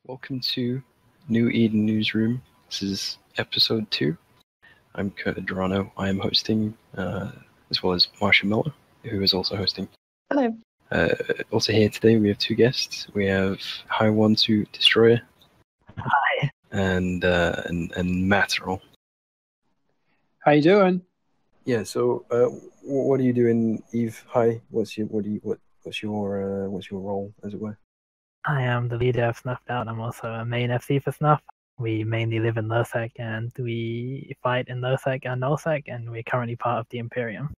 Welcome to New Eden Newsroom. This is episode 2. I'm Curt Adrano. I am hosting, as well as Marsha Mallow, who is also hosting. Hello. Also here today we have 2 guests. We have Wanto Destroyer. Hi. And Matterall. How you doing? Yeah. So, what are you doing, Eve? Hi. What's your role, as it were? I am the leader of Snuffed Out. I'm also a main FC for Snuff. We mainly live in lowsec and we fight in lowsec and nullsec, and we're currently part of the Imperium.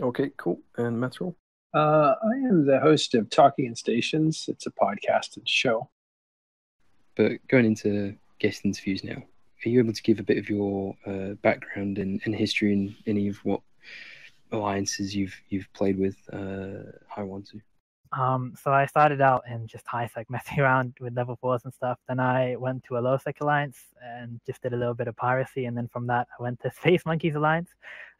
Okay, cool. And Matterall? I am the host of Talking in Stations. It's a podcast and show. But going into guest interviews now, are you able to give a bit of your background and history in any of what alliances you've played with? Hi, Wanto. So I started out in just high sec, messing around with level 4s and stuff. Then I went to a low sec alliance and just did a little bit of piracy. And then from that, I went to Space Monkeys alliance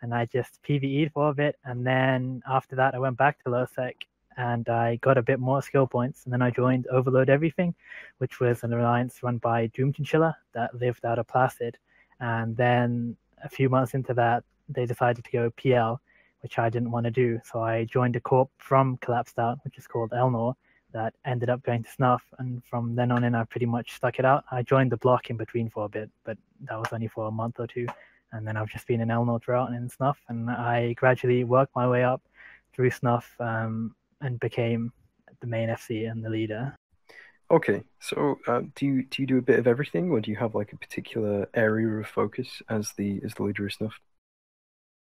and I just PvE'd for a bit. And then after that, I went back to low sec and I got a bit more skill points. And then I joined Overload Everything, which was an alliance run by Doom Chinchilla that lived out of Placid. And then a few months into that, they decided to go PL, which I didn't want to do. So I joined a corp from Collapsed Out, which is called Elnor, that ended up going to Snuff. And from then on in, I pretty much stuck it out. I joined the block in between for a bit, but that was only for a month or 2. And then I've just been in Elnor throughout and in Snuff. And I gradually worked my way up through Snuff and became the main FC and the leader. Okay, so do you do a bit of everything, or do you have like a particular area of focus as the leader of Snuff?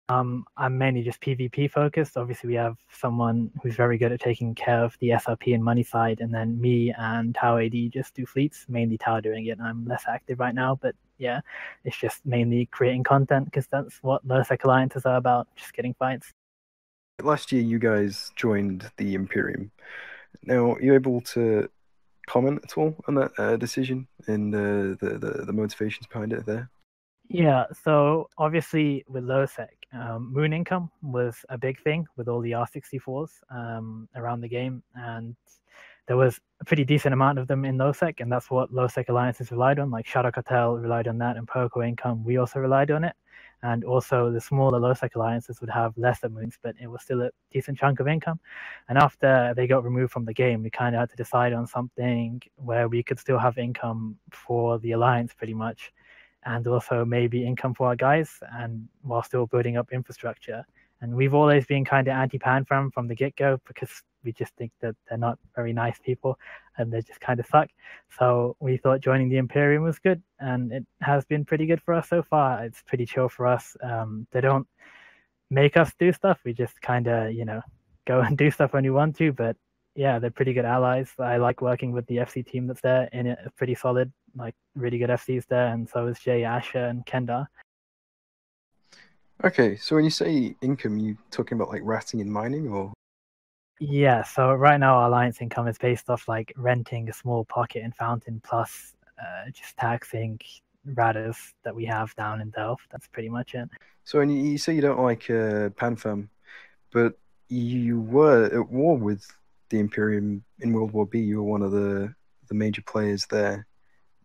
I'm mainly just PvP focused. Obviously, we have someone who's very good at taking care of the SRP and money side, and then me and Tower AD just do fleets, mainly Tower doing it. I'm less active right now, but yeah, it's just mainly creating content because that's what lowsec alliances are about, just getting fights. Last year, you guys joined the Imperium. Now, are you able to comment at all on that decision and the motivations behind it there? Yeah, so obviously with lowsec, moon income was a big thing with all the R64s around the game, and there was a pretty decent amount of them in lowsec, and that's what lowsec alliances relied on. Like Shadow Cartel relied on that, and Poco income, we also relied on it. And also the smaller lowsec alliances would have lesser moons, but it was still a decent chunk of income. And after they got removed from the game, we kind of had to decide on something where we could still have income for the alliance pretty much, and also maybe income for our guys, and while still building up infrastructure. And we've always been kind of anti-PanFam from the get-go because we just think that they're not very nice people and they just kind of suck. So we thought joining the Imperium was good, and it has been pretty good for us so far. It's pretty chill for us. They don't make us do stuff. We just kind of, go and do stuff when we want to, but yeah, they're pretty good allies. I like working with the FC team that's there in it. It's pretty solid, like really good FCs there, and so is Jay, Asher, and Kendar. Okay, so when you say income, you talking about like ratting and mining, or? Yeah, so right now our alliance income is based off like renting a small pocket in Fountain plus just taxing ratters that we have down in Delft. That's pretty much it. So when you say you don't like PanFam, but you were at war with the Imperium in World War B. You were one of the major players there.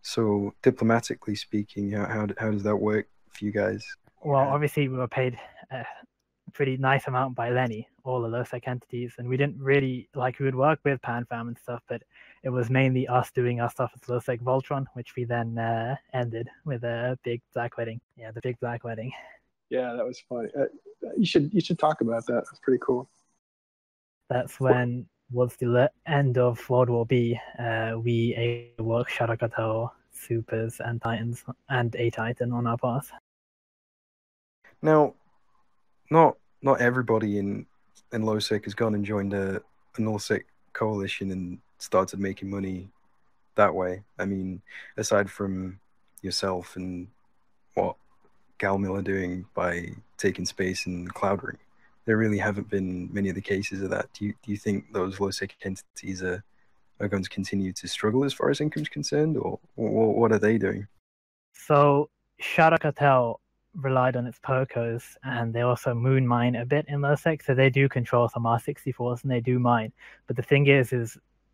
So diplomatically speaking, how does that work for you guys? Well, obviously we were paid a pretty nice amount by Lenny, all the lowsec entities, and we didn't really we would work with PanFam and stuff, but it was mainly us doing our stuff as lowsec Voltron, which we then ended with a big black wedding. Yeah, the big black wedding. Yeah, that was funny. You should talk about that. That's pretty cool. That's when was the end of World War B. We worked Shadow Cartel, Supers, and Titans, and a Titan on our path. Now, not everybody in lowsec has gone and joined a nullsec coalition and started making money that way. I mean, aside from yourself and what Galmil are doing by taking space in Cloud Ring, there really haven't been many of the cases of that. Do you think those lowsec entities are going to continue to struggle as far as income's concerned, or what are they doing? So Shadow Cartel relied on its Pocos, and they also moon mine a bit in lowsec, so they do control some R64s and they do mine. But the thing is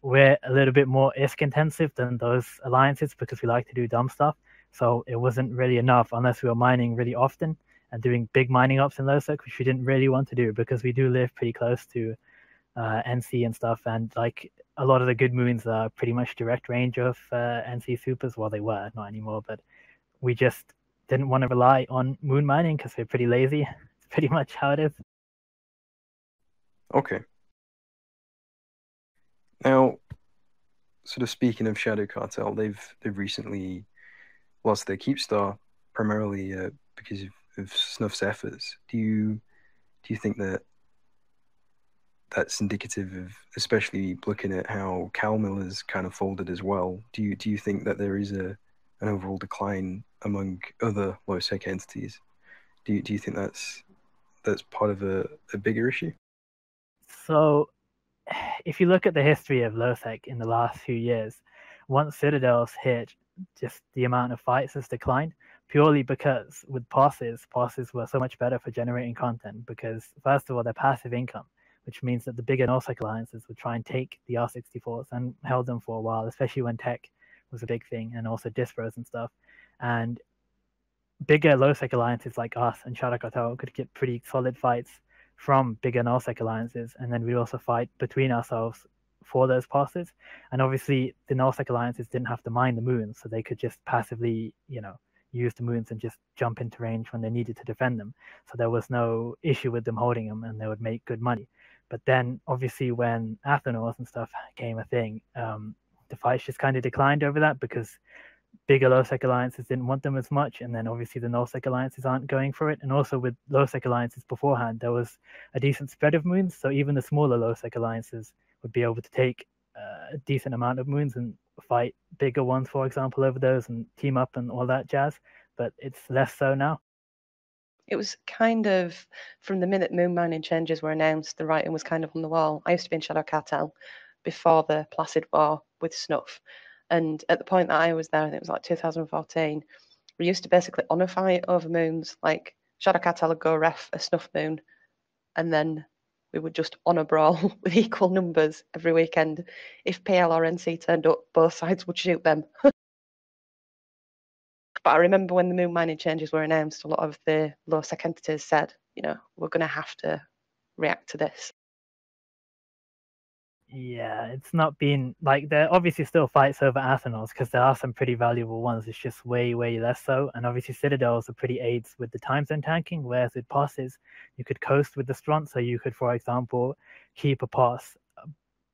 we're a little bit more ISK intensive than those alliances because we like to do dumb stuff. So it wasn't really enough unless we were mining really often and doing big mining ups in lowsec, which we didn't really want to do because we do live pretty close to NC and stuff, and like a lot of the good moons are pretty much direct range of NC supers. Well, they were, not anymore, but we just didn't want to rely on moon mining because we're pretty lazy. It's pretty much how it is. Okay. Now, sort of speaking of Shadow Cartel, they've recently lost their Keepstar primarily because of Snuff's efforts. Do you think that that's indicative of, especially looking at how Calmill has kind of folded as well? Do you think that there is an overall decline among other low sec entities? Do you think that's part of a bigger issue? So if you look at the history of lowsec in the last few years, once Citadel's hit, just the amount of fights has declined purely because with passes were so much better for generating content because first of all, they're passive income, which means that the bigger nullsec alliances would try and take the R64s and held them for a while, especially when tech was a big thing and also dispros and stuff. And bigger lowsec alliances like us and Shadow Cartel could get pretty solid fights from bigger nullsec alliances, and then we'd also fight between ourselves for those passes. And obviously, the nullsec alliances didn't have to mine the moons, so they could just passively, use the moons and just jump into range when they needed to defend them. So there was no issue with them holding them, and they would make good money. But then, obviously, when Athanaurs and stuff came a thing, the fights just kind of declined over that because bigger lowsec alliances didn't want them as much, and then obviously the nullsec alliances aren't going for it. And also with lowsec alliances beforehand, there was a decent spread of moons, so even the smaller lowsec alliances would be able to take a decent amount of moons and fight bigger ones, for example, over those and team up and all that jazz. But it's less so now. It was kind of from the minute moon mining changes were announced, the writing was kind of on the wall. I used to be in Shadow Cartel before the Placid War with Snuff. And at the point that I was there, I think it was like 2014, we used to basically honour fight over moons. Like Shadow Cartel would go ref a Snuff moon, and then we would just honour brawl with equal numbers every weekend. If PL or NC turned up, both sides would shoot them. But I remember when the moon mining changes were announced, a lot of the low sec entities said, we're going to have to react to this. Yeah, it's not been like there obviously still fights over Athanaurs because there are some pretty valuable ones. It's just way, way less so. And obviously Citadels are pretty aids with the time zone tanking, whereas with passes, you could coast with the stront. So you could, for example, keep a pass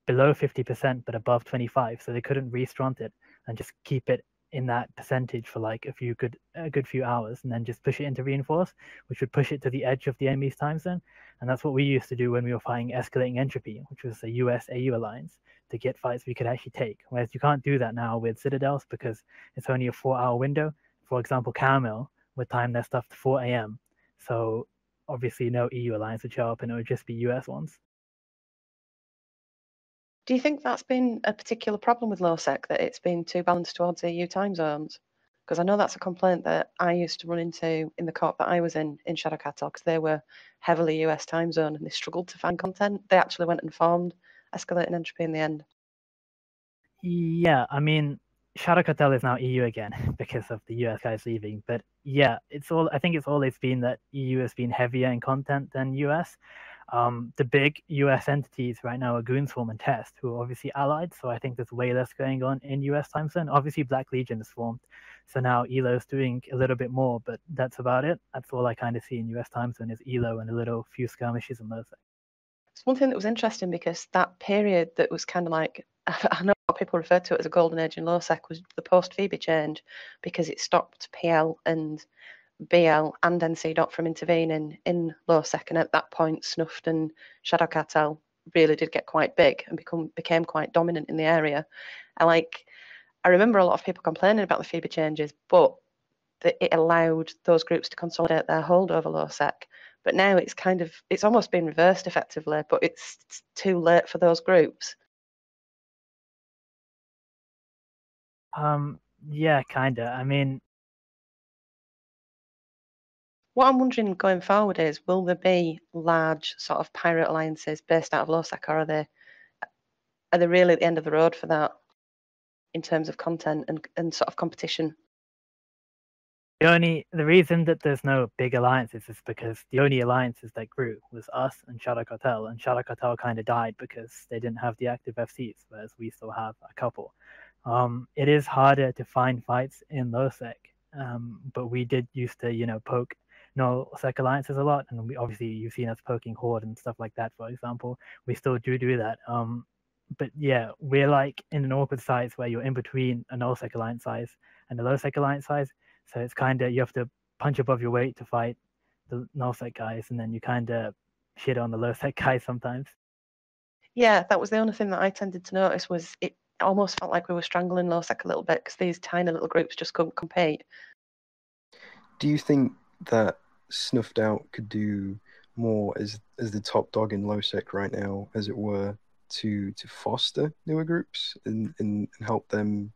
below 50% but above 25. So they couldn't restrunt it and just keep it in that percentage for like a good few hours and then just push it into reinforce, which would push it to the edge of the enemy's time zone. And that's what we used to do when we were fighting Escalating Entropy, which was a US AU alliance, to get fights we could actually take. Whereas you can't do that now with Citadels because it's only a 4-hour window. For example, Camel would time their stuff to 4 a.m. So obviously no EU alliance would show up and it would just be US ones. Do you think that's been a particular problem with lowsec, that it's been too balanced towards EU time zones? Because I know that's a complaint that I used to run into in the corp that I was in Shadow Cartel, because they were heavily US time zone and they struggled to find content. They actually went and formed Escalating Entropy in the end. Yeah, I mean, Shadow Cartel is now EU again because of the US guys leaving. But yeah, I think it's always been that EU has been heavier in content than US. The big US entities right now are Goonswarm and Test, who are obviously allied. So I think there's way less going on in US time zone. Obviously, Black Legion is formed. So now ELO's doing a little bit more, but that's about it. That's all I kind of see in US time zone is ELO and a few skirmishes and those things. It's one thing that was interesting because that period that was kind of like, I know people refer to it as a golden age in lowsec, was the post-Phoebe change, because it stopped PL and BL and NC from intervening in lowsec, and at that point Snuffed and Shadow Cartel really did get quite big and became quite dominant in the area. I remember a lot of people complaining about the Phoebe changes, but it allowed those groups to consolidate their hold over lowsec. But now it's almost been reversed effectively, but it's too late for those groups. Yeah, kinda. I mean, what I'm wondering going forward is, will there be large sort of pirate alliances based out of lowsec, or are they really at the end of the road for that in terms of content and sort of competition? The reason that there's no big alliances is because the only alliances that grew was us and Shadow Cartel, and Shadow Cartel kind of died because they didn't have the active FCs, whereas we still have a couple. It is harder to find fights in lowsec, but we did used to, poke nullsec alliances a lot, and we obviously you've seen us poking Horde and stuff like that, for example. We still do that. But yeah, we're like in an awkward size where you're in between a nullsec alliance size and a lowsec alliance size. So it's kind of, you have to punch above your weight to fight the nullsec guys, and then you kind of shit on the lowsec guys sometimes. Yeah, that was the only thing that I tended to notice, was it almost felt like we were strangling lowsec a little bit because these tiny little groups just couldn't compete. Do you think that Snuffed Out could do more as the top dog in lowsec right now, as it were, to foster newer groups and help them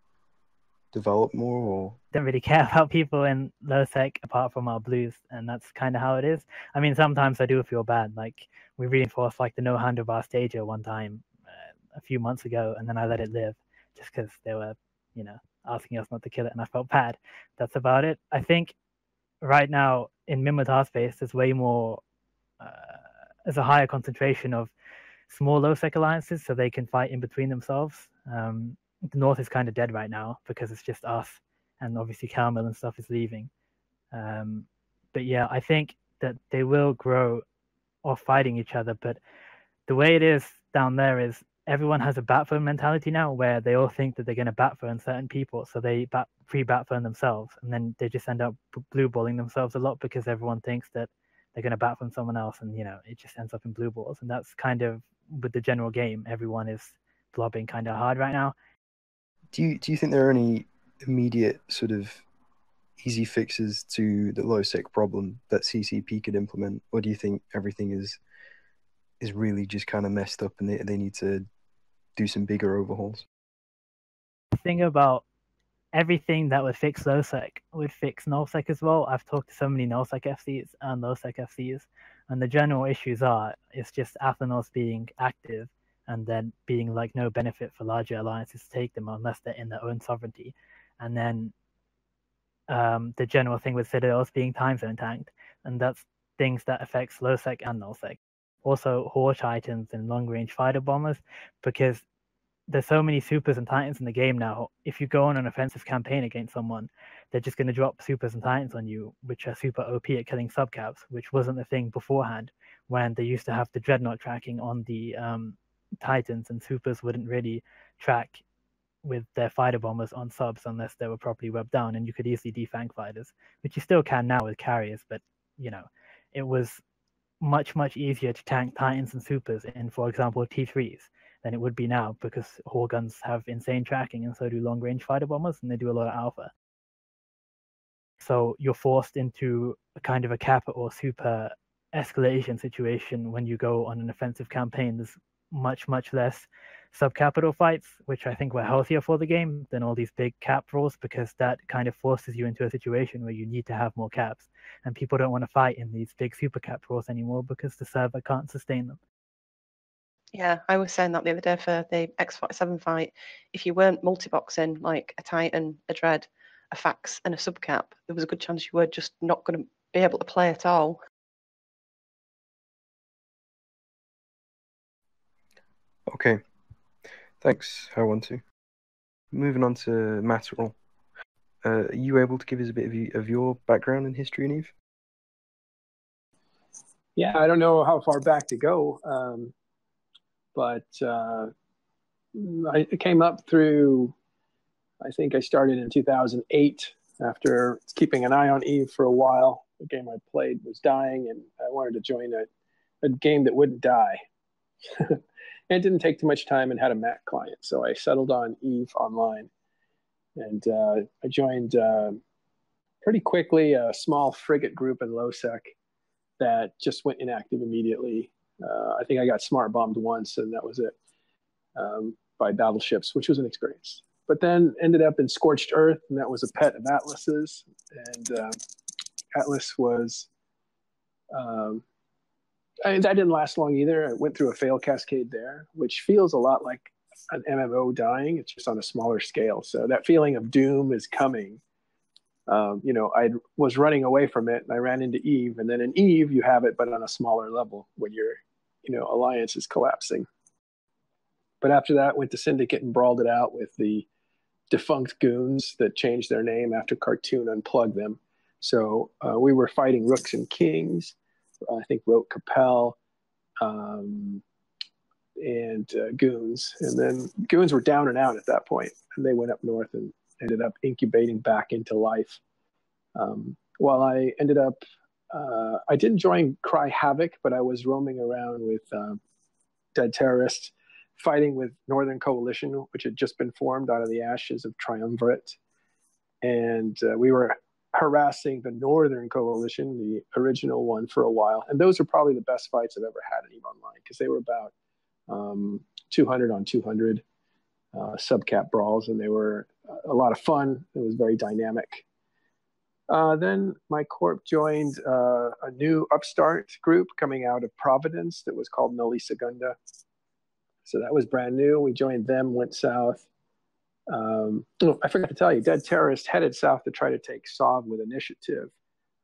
develop more? Or don't really care about people in lowsec apart from our blues, and that's kind of how it is. I mean, sometimes I do feel bad. Like, we reinforced like the no handlebar stager one time a few months ago, and then I let it live just because they were, asking us not to kill it, and I felt bad. That's about it. I think right now in Mimitar space, there's way more. There's a higher concentration of small lowsec alliances, so they can fight in between themselves. The North is kind of dead right now because it's just us, and obviously Carmel and stuff is leaving. But yeah, I think that they will grow off fighting each other. But the way it is down there is everyone has a bat phone mentality now, where they all think that they're going to bat phone certain people, so they free bat phone themselves, and then they just end up blue balling themselves a lot because everyone thinks that they're going to bat phone someone else, and it just ends up in blue balls. And that's kind of with the general game. Everyone is blobbing kind of hard right now. Do you think there are any immediate sort of easy fixes to the lowsec problem that CCP could implement, or do you think everything is really just kind of messed up and they need to do some bigger overhauls? The thing about everything that would fix lowsec would fix nullsec as well. I've talked to so many nullsec FCs and lowsec FCs, and the general issues are it's just Athenos being active, and then being like no benefit for larger alliances to take them unless they're in their own sovereignty. And then the general thing with Citadels being time zone tanked, and that's things that affects lowsec and nullsec. Also Horde Titans and long range fighter bombers, because there's so many supers and titans in the game now. If you go on an offensive campaign against someone, they're just going to drop supers and titans on you, which are super OP at killing subcaps, which wasn't the thing beforehand, when they used to have the dreadnought tracking on the titans, and supers wouldn't really track with their fighter bombers on subs unless they were properly webbed down, and you could easily defang fighters, which you still can now with carriers. But it was much easier to tank titans and supers in, for example, T3s than it would be now, because Horde guns have insane tracking, and so do long range fighter bombers, and they do a lot of alpha. So you're forced into a kind of a kappa or super escalation situation when you go on an offensive campaign. There's much less sub-capital fights, which I think were healthier for the game than all these big cap rolls, because that kind of forces you into a situation where you need to have more caps, and people don't want to fight in these big super cap rolls anymore because the server can't sustain them. Yeah, I was saying that the other day for the X47 fight. If you weren't multi-boxing like a Titan, a Dread, a Fax and a subcap, there was a good chance you were just not going to be able to play at all. Okay, thanks, Wanto. Moving on to Matterall. Are you able to give us a bit of your background in history and Eve? Yeah, I don't know how far back to go, but I came up through, I think I started in 2008 after keeping an eye on Eve for a while. The game I played was dying, and I wanted to join a game that wouldn't die. And it didn't take too much time and had a Mac client. So I settled on Eve Online. And I joined pretty quickly a small frigate group in lowsec that just went inactive immediately. I think I got smart bombed once, and that was it, by battleships, which was an experience. But then ended up in Scorched Earth, and that was a pet of Atlas's. And Atlas was... that didn't last long either. I went through a fail cascade there, which feels a lot like an MMO dying. It's just on a smaller scale. So that feeling of doom is coming. I was running away from it, and I ran into Eve. And then in Eve, you have it, but on a smaller level when your alliance is collapsing. But after that, went to Syndicate and brawled it out with the defunct goons that changed their name after Cartoon unplugged them. So we were fighting Rooks and Kings. I think wrote Capel. And goons. And then goons were down and out at that point, and they went up north and ended up incubating back into life. While I ended up, I didn't join Cry Havoc, but I was roaming around with Dead Terrorists, fighting with Northern Coalition, which had just been formed out of the ashes of Triumvirate. And we were harassing the Northern Coalition, the original one, for a while. And those are probably the best fights I've ever had in EVE Online, because they were about 200 on 200 subcap brawls, and they were a lot of fun. It was very dynamic. Then my corp joined a new upstart group coming out of Providence that was called Nulli Segunda. So that was brand new. We joined them, went south. I forgot to tell you, Dead Terrorist headed south to try to take Sov with Initiative.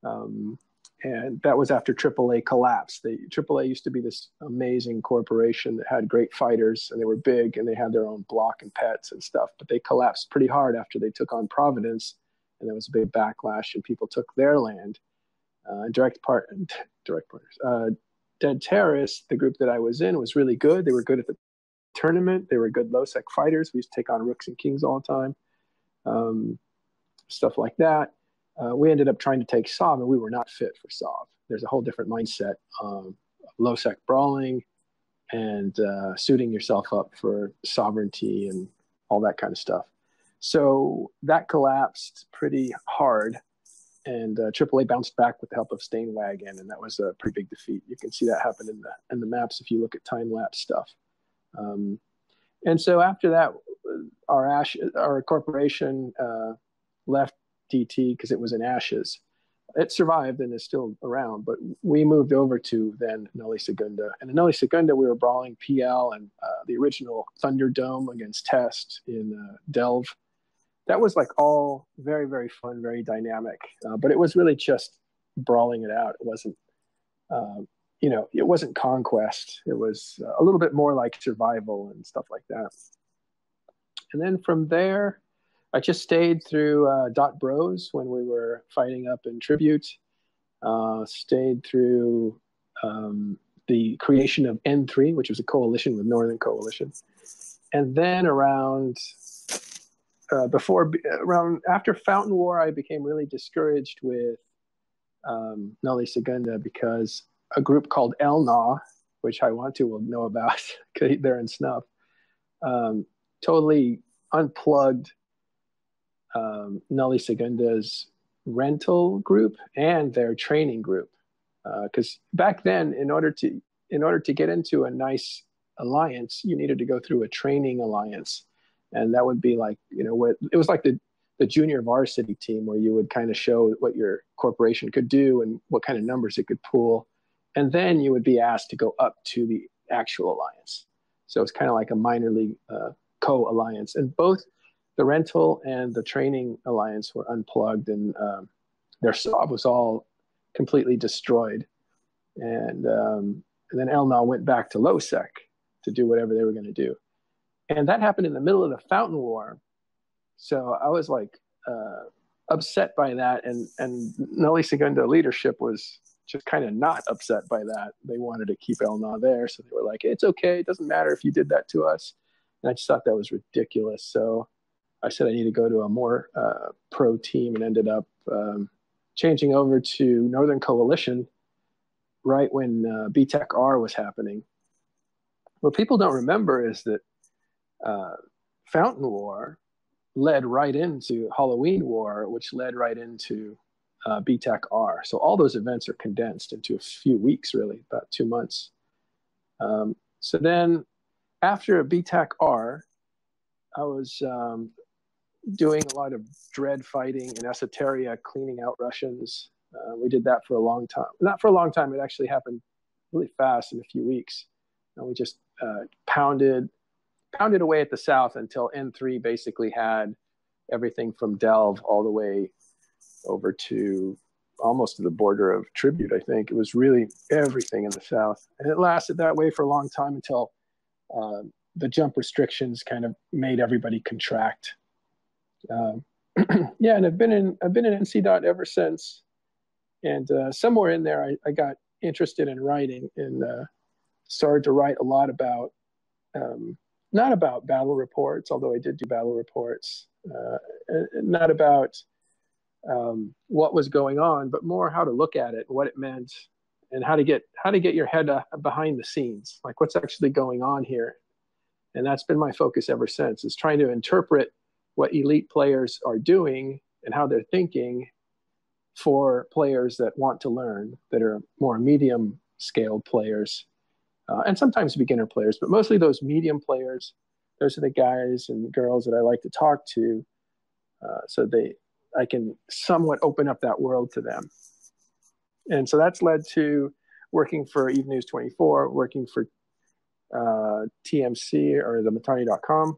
And that was after AAA collapsed. AAA used to be this amazing corporation that had great fighters, and they were big, and they had their own block and pets and stuff. But they collapsed pretty hard after they took on Providence, and there was a big backlash, and people took their land. Direct Partners. Dead Terrorists, the group that I was in, was really good. They were good at the tournament. They were good lowsec fighters. We used to take on Rooks and Kings all the time. Stuff like that. We ended up trying to take Sov, and we were not fit for Sov. There's a whole different mindset of low-sec brawling and suiting yourself up for sovereignty and all that kind of stuff. So that collapsed pretty hard, and AAA bounced back with the help of Stainwagon, and that was a pretty big defeat. You can see that happen in the maps if you look at time-lapse stuff. And so after that, our corporation left DT because it was in ashes. It survived and is still around, but we moved over to then Nulli Segunda. And in Nulli Segunda, we were brawling PL and the original Thunderdome against Test in Delve. That was like all very, very fun, very dynamic. But it was really just brawling it out. It wasn't, it wasn't conquest. It was a little bit more like survival and stuff like that. And then from there, I just stayed through Dot Bros when we were fighting up in Tribute. Stayed through the creation of N3, which was a coalition with Northern Coalition. And then after Fountain War, I became really discouraged with Nulli Segunda because a group called Elna, which I want to will know about, they're in Snuff, totally unplugged Nulli Segunda's rental group and their training group. Because back then, in order to get into a nice alliance, you needed to go through a training alliance. And that would be like, it was like the junior varsity team where you would kind of show what your corporation could do and what kind of numbers it could pool. And then you would be asked to go up to the actual alliance. So it's kind of like a minor league co-alliance. And both the rental and the training alliance were unplugged, and their Sov was all completely destroyed. And then Elna went back to lowsec to do whatever they were going to do. And that happened in the middle of the Fountain War. So I was like upset by that. And Nulli Segunda leadership was just kind of not upset by that. They wanted to keep Elna there. So they were like, it's okay. It doesn't matter if you did that to us. And I just thought that was ridiculous. So I said I need to go to a more pro team, and ended up changing over to Northern Coalition right when BTEC R was happening. What people don't remember is that Fountain War led right into Halloween War, which led right into BTEC R. So all those events are condensed into a few weeks, really, about 2 months. So then after BTEC R, I was doing a lot of dread fighting in Esoteria, cleaning out Russians. We did that for a long time. Not for a long time. It actually happened really fast in a few weeks. And we just pounded pounded away at the South until N3 basically had everything from Delve all the way over to almost to the border of Tribute, I think. It was really everything in the South. And it lasted that way for a long time until the jump restrictions kind of made everybody contract. Yeah, and I've been in NC ever since. And somewhere in there, I got interested in writing and started to write a lot about, not about battle reports, although I did do battle reports, not about what was going on, but more how to look at it, what it meant, and how to get your head behind the scenes, like what's actually going on here. And that's been my focus ever since, is trying to interpret what elite players are doing and how they're thinking for players that want to learn, that are more medium scaled players, and sometimes beginner players, but mostly those medium players. Those are the guys and girls that I like to talk to, so I can somewhat open up that world to them. And so that's led to working for Eden News 24, working for TMC or the Matterall.com,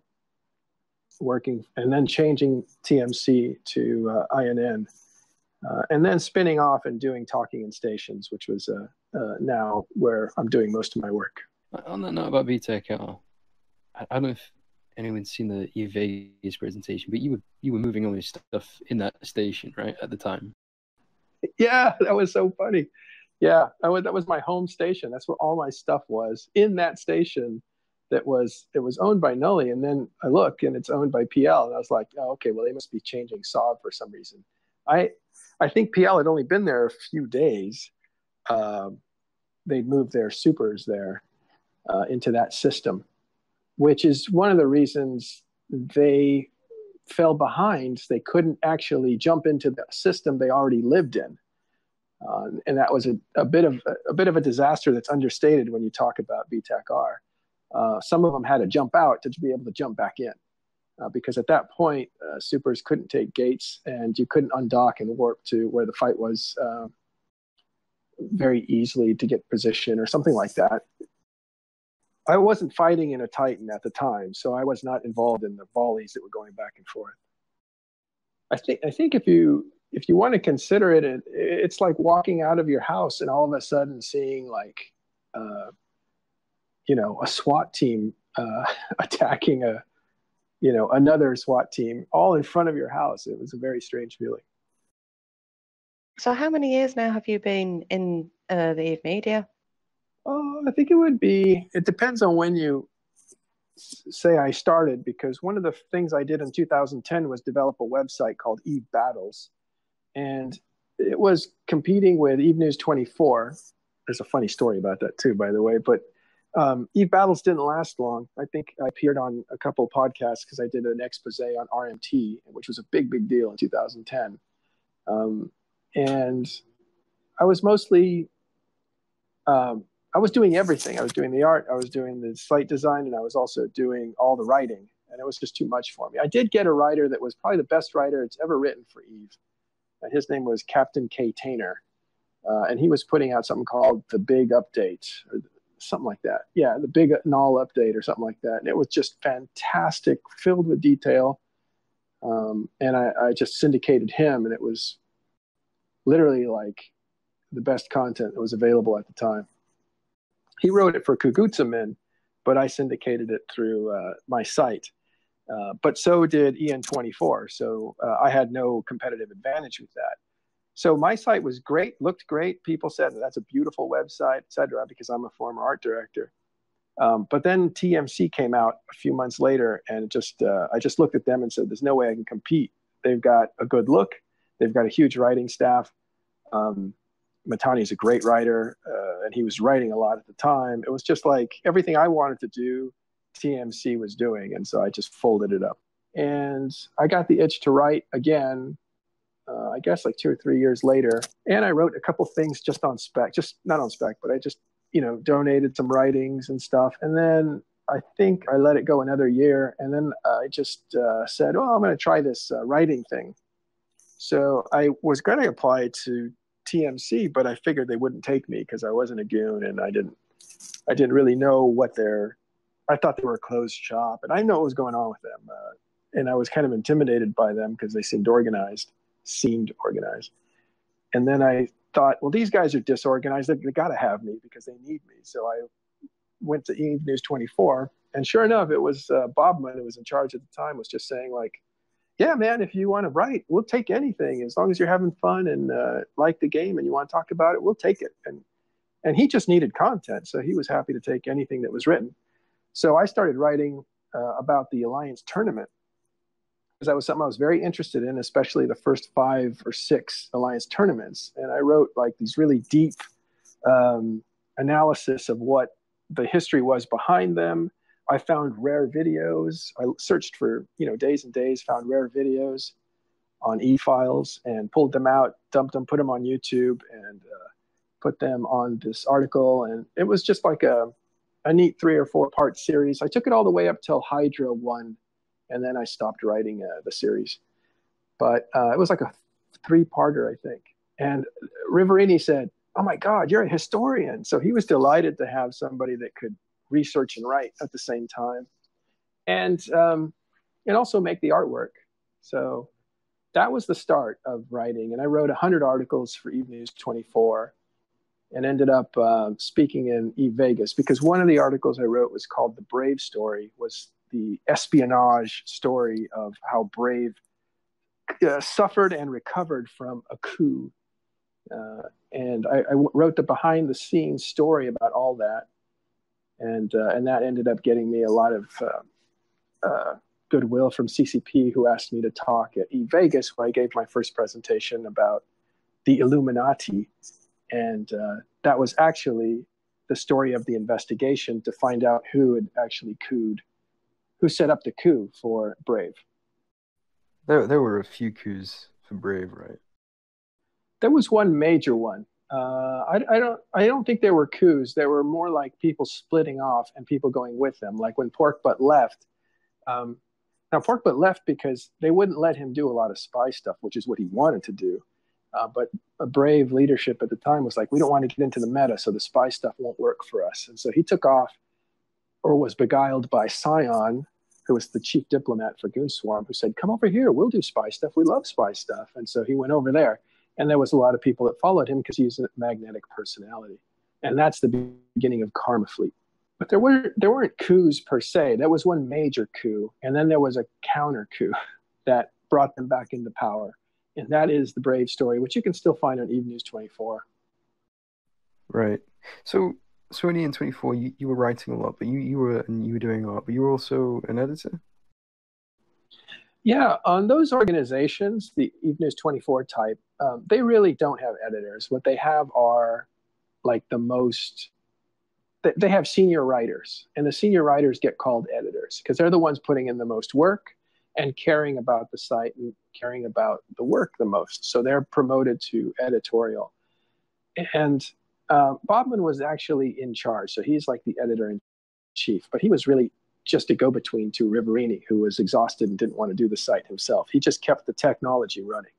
working and then changing TMC to Aunenen, and then spinning off and doing Talking in Stations, which was now where I'm doing most of my work. On that note about BTK, I don't know if anyone's seen the Vegas presentation, but you were moving all your stuff in that station, right, at the time? Yeah, that was so funny. Yeah, that was my home station. That's where all my stuff was, in that station. It was owned by Nully, and then I look and it's owned by PL, and I was like, oh, okay, well they must be changing SOB for some reason. I think PL had only been there a few days. They'd moved their supers there into that system, which is one of the reasons they fell behind. They couldn't actually jump into the system they already lived in. And that was a bit of a disaster that's understated when you talk about BTAC-R. Some of them had to jump out to be able to jump back in, because at that point, supers couldn't take gates, and you couldn't undock and warp to where the fight was very easily to get position or something like that. I wasn't fighting in a Titan at the time, so I was not involved in the volleys that were going back and forth. I think if you want to consider it, it's like walking out of your house and all of a sudden seeing like, a SWAT team attacking another SWAT team all in front of your house. It was a very strange feeling. So how many years now have you been in the Eve Media? I think it depends on when you say I started, because one of the things I did in 2010 was develop a website called Eve Battles. And it was competing with Eve News 24. There's a funny story about that too, by the way. But Eve Battles didn't last long. I think I appeared on a couple of podcasts because I did an expose on RMT, which was a big, big deal in 2010. And I was mostly, I was doing everything. I was doing the art, I was doing the site design, and I was also doing all the writing. And it was just too much for me. I did get a writer that was probably the best writer it's ever written for Eve. His name was Captain K. Tainer. And he was putting out something called The Big Update, or something like that. Yeah, The Big Null Update or something like that. And it was just fantastic, filled with detail. And I just syndicated him, and it was literally like the best content that was available at the time. He wrote it for Kugutsumin, but I syndicated it through my site. But so did EN24. So I had no competitive advantage with that. So my site was great, looked great. People said that's a beautiful website, et cetera, because I'm a former art director. But then TMC came out a few months later, and I just looked at them and said, there's no way I can compete. They've got a good look. They've got a huge writing staff. Matani is a great writer, and he was writing a lot at the time. It was just like everything I wanted to do, TMC was doing, and so I just folded it up. And I got the itch to write again, I guess like 2 or 3 years later, and I wrote a couple things just on spec, just not on spec, but I just donated some writings and stuff. And then I think I let it go another year, and then I just said, I'm going to try this writing thing. So I was going to apply to TMC, but I figured they wouldn't take me because I wasn't a goon, and I didn't really know what their I thought they were a closed shop, and I didn't know what was going on with them. And I was kind of intimidated by them because they seemed organized. And then I thought, well, these guys are disorganized. They got to have me because they need me. So I went to Eden News 24, and sure enough, it was Bobman, who was in charge at the time, was just saying like, yeah, man, if you want to write, we'll take anything. As long as you're having fun and like the game and you want to talk about it, we'll take it. And he just needed content, so he was happy to take anything that was written. So I started writing about the Alliance tournament, because that was something I was very interested in, especially the first 5 or 6 Alliance tournaments. And I wrote like these really deep analysis of what the history was behind them. I found rare videos. I searched for days and days, found rare videos on e-files and pulled them out, dumped them, put them on YouTube, and put them on this article. And it was just like a neat 3 or 4 part series. I took it all the way up till Hydra 1, and then I stopped writing the series. But it was like a 3-parter, I think. And Riverini said, "Oh my God, you're a historian." So he was delighted to have somebody that could research and write at the same time, and also make the artwork. So that was the start of writing. And I wrote 100 articles for Eve News 24, and ended up speaking in Eve Vegas, because one of the articles I wrote was called "The Brave Story," was the espionage story of how Brave suffered and recovered from a coup. And I wrote the behind the scenes story about all that. And that ended up getting me a lot of goodwill from CCP, who asked me to talk at Eve Vegas, where I gave my first presentation about the Illuminati. And that was actually the story of the investigation to find out who had actually couped, who set up the coup for Brave. There were a few coups for Brave, right? There was one major one. I don't think there were coups. There were more like people splitting off and people going with them. Like when Porkbutt left. Now Porkbutt left because they wouldn't let him do a lot of spy stuff, which is what he wanted to do. But a Brave leadership at the time was like, we don't want to get into the meta, so the spy stuff won't work for us. And so he took off, or was beguiled by Scion, who was the chief diplomat for Goonswarm, who said, "Come over here, we'll do spy stuff. We love spy stuff." And so he went over there. And there was a lot of people that followed him because he's a magnetic personality. And that's the beginning of Karma Fleet. But there weren't coups per se. There was one major coup. And then there was a counter coup that brought them back into power. And that is the Brave story, which you can still find on Eve News 24. Right. So in Eden 24, you were writing a lot, but you were doing a lot, but you were also an editor? Yeah, on those organizations, the Eve News 24 type, they really don't have editors. What they have are like they have senior writers, and the senior writers get called editors because they're the ones putting in the most work and caring about the site and caring about the work the most. So they're promoted to editorial. And Bobman was actually in charge. So he's like the editor-in-chief, but he was really just a go-between to Riverini, who was exhausted and didn't want to do the site himself. He just kept the technology running.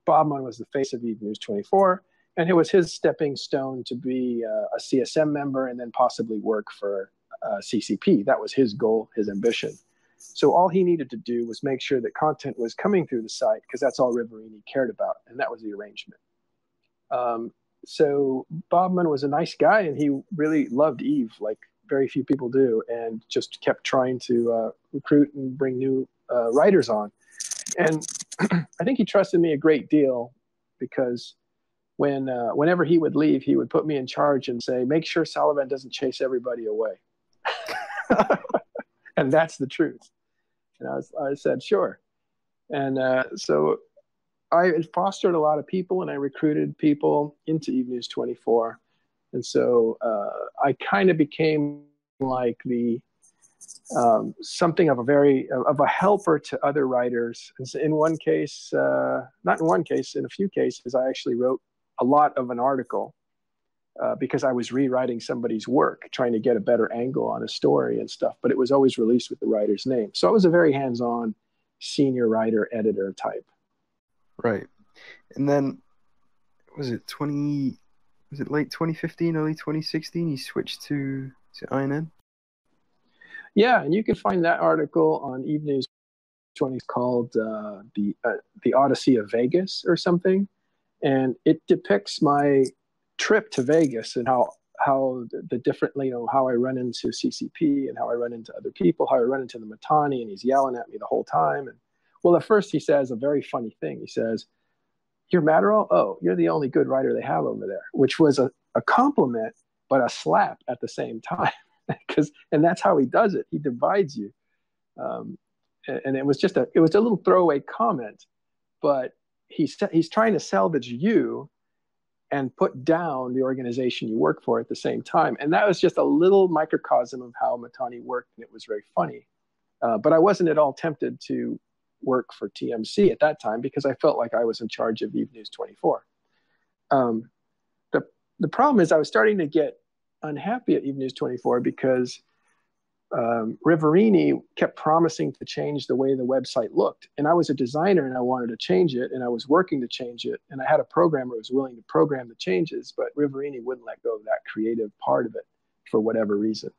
Bobman was the face of Eden News 24, and it was his stepping stone to be a CSM member and then possibly work for CCP. That was his goal, his ambition. So all he needed to do was make sure that content was coming through the site, because that's all Riverini cared about, and that was the arrangement. So Bobman was a nice guy, and he really loved Eve, like very few people do, and just kept trying to recruit and bring new writers on. And I think he trusted me a great deal, because whenever he would leave, he would put me in charge and say, "Make sure Sullivan doesn't chase everybody away." And that's the truth. And I said, sure. And so I fostered a lot of people, and I recruited people into Eve News 24. And so I kind of became like the something of a helper to other writers. And so in one case, not in one case, in a few cases, I actually wrote a lot of an article because I was rewriting somebody's work, trying to get a better angle on a story and stuff. But it was always released with the writer's name. So I was a very hands-on senior writer, editor type. Right. And then was it late 2015, early 2016, you switched to Aunenen? Yeah, and you can find that article on Eden News 20 called the Odyssey of Vegas or something, and it depicts my trip to Vegas and how the different, how I run into CCP and how I run into other people, how I run into the Mittani, and he's yelling at me the whole time. And well, at first he says a very funny thing. He says, "You're Matterall? Oh, you're the only good writer they have over there," which was a compliment, but a slap at the same time. And that's how he does it. He divides you. And it was a little throwaway comment, but he's trying to salvage you and put down the organization you work for at the same time. And that was just a little microcosm of how Mittani worked, and it was very funny. But I wasn't at all tempted to work for TMC at that time because I felt like I was in charge of Eve News 24. The problem is I was starting to get unhappy at Eve News 24 because Riverini kept promising to change the way the website looked. And I was a designer and I wanted to change it, and I was working to change it. And I had a programmer who was willing to program the changes, but Riverini wouldn't let go of that creative part of it for whatever reason.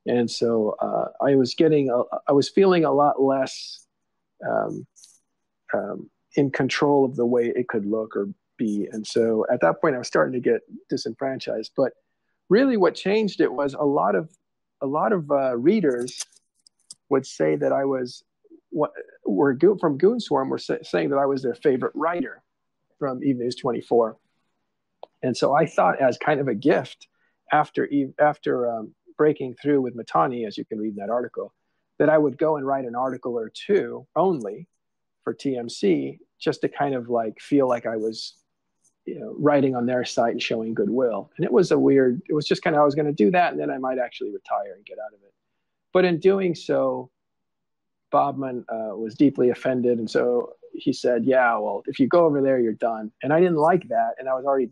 And so I was feeling a lot less in control of the way it could look or be. And so at that point I was starting to get disenfranchised. But really what changed it was a lot of readers would say that I was from Goonswarm were saying that I was their favorite writer from Eve News 24. And so I thought, as kind of a gift after breaking through with Mittani, as you can read in that article, that I would go and write an article or two only for TMC, just to kind of like feel like I was writing on their site and showing goodwill. And it was just kind of, I was going to do that, and then I might actually retire and get out of it. But in doing so, Bobman was deeply offended. And so he said, yeah, well, if you go over there, you're done. And I didn't like that. And I was already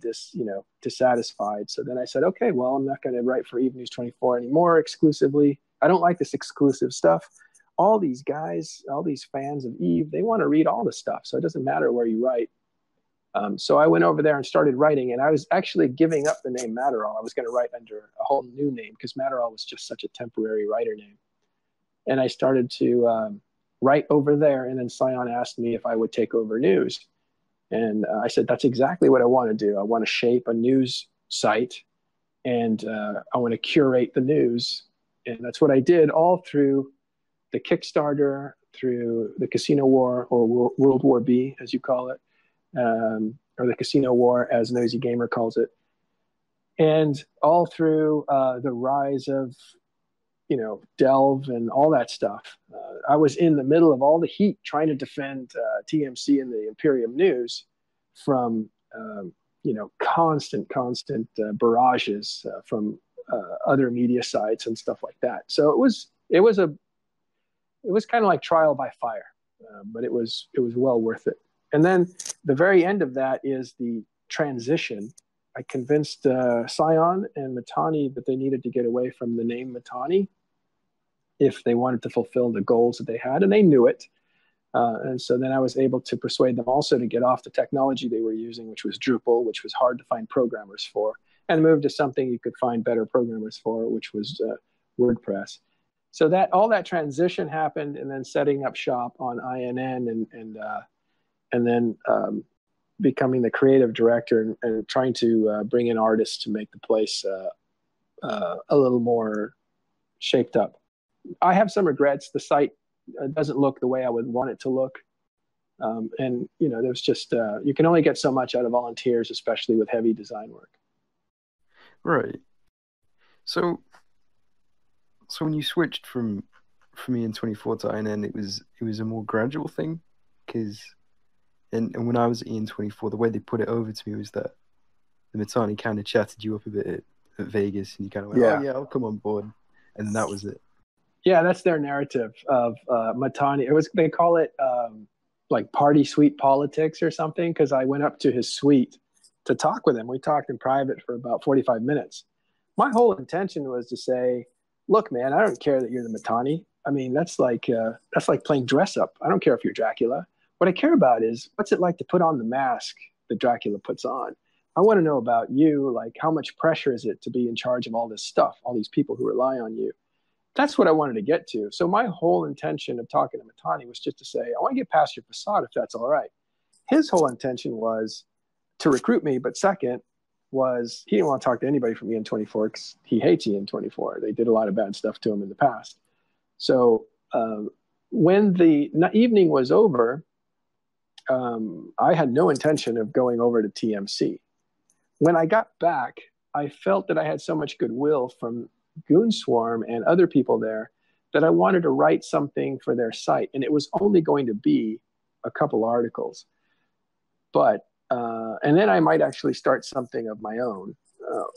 dissatisfied. So then I said, okay, well, I'm not going to write for Eve News 24 anymore exclusively. I don't like this exclusive stuff. All these guys, all these fans of Eve, they want to read all the stuff. So it doesn't matter where you write. So I went over there and started writing, and I was actually giving up the name Matterall. I was going to write under a whole new name because Matterall was just such a temporary writer name. And I started to write over there, and then Scion asked me if I would take over news. And I said, that's exactly what I want to do. I want to shape a news site, and I want to curate the news. And that's what I did all through the Kickstarter, through the Casino War, or World War B, as you call it. Or the Casino War, as Noisy Gamer calls it, and all through the rise of, Delve and all that stuff. I was in the middle of all the heat trying to defend TMC and the Imperium News from, constant barrages from other media sites and stuff like that. So it was kind of like trial by fire, but it was well worth it. And then the very end of that is the transition. I convinced Scion and Mittani that they needed to get away from the name Mittani if they wanted to fulfill the goals that they had, and they knew it. And so then I was able to persuade them also to get off the technology they were using, which was Drupal, which was hard to find programmers for, and move to something you could find better programmers for, which was WordPress. So that all that transition happened, and then setting up shop on Aunenen and then becoming the creative director and trying to bring in artists to make the place a little more shaped up. I have some regrets. The site doesn't look the way I would want it to look. And, there's just, you can only get so much out of volunteers, especially with heavy design work. Right. So when you switched from Eden 24 to Aunenen, it was a more gradual thing, because and when I was at Eden 24, the way they put it over to me was that the Mittani kind of chatted you up a bit at Vegas, and you kind of went, oh yeah, I'll come on board, and then that was it. Yeah, that's their narrative of Mittani. They call it like party suite politics or something, because I went up to his suite to talk with him. We talked in private for about 45 minutes. My whole intention was to say, look, man, I don't care that you're the Mittani. I mean, that's like playing dress up. I don't care if you're Dracula. What I care about is, what's it like to put on the mask that Dracula puts on? I want to know about you, like how much pressure is it to be in charge of all this stuff, all these people who rely on you. that's what I wanted to get to. So my whole intention of talking to Matani was just to say, I want to get past your facade if that's all right. His whole intention was to recruit me, but second was he didn't want to talk to anybody from EN24 because he hates EN24. They did a lot of bad stuff to him in the past. So when the evening was over, I had no intention of going over to TMC. When I got back, I felt that I had so much goodwill from Goon Swarm and other people there that I wanted to write something for their site. And it was only going to be a couple articles. But and then I might actually start something of my own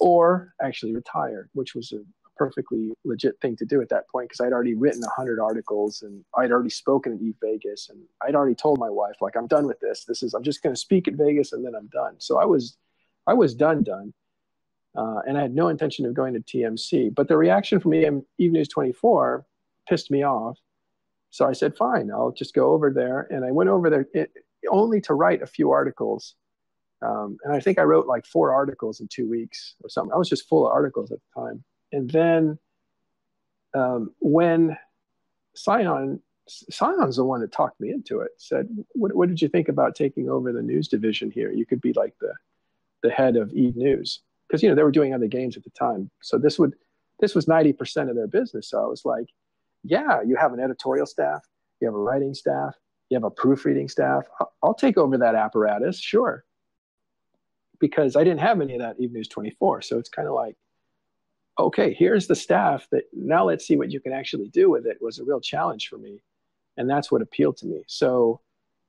or actually retire, which was a perfectly legit thing to do at that point because I'd already written 100 articles and I'd already spoken at Vegas and I'd already told my wife, like, I'm done with this. I'm just going to speak at Vegas and then I'm done. So I was done. And I had no intention of going to TMC. But the reaction from Eden News 24 pissed me off. So I said, fine, I'll just go over there. And I went over there only to write a few articles. And I think I wrote like 4 articles in 2 weeks or something. I was just full of articles at the time. And then when Sion's the one that talked me into it, said, what did you think about taking over the news division here? You could be like the head of Eden News. Because, they were doing other games at the time. So this was 90% of their business. So I was like, yeah, you have an editorial staff, you have a writing staff, you have a proofreading staff. I'll take over that apparatus, sure. Because I didn't have any of that Eden News 24. So it's kind of like, okay, here's the staff that now let's see what you can actually do with it was a real challenge for me. And that's what appealed to me. So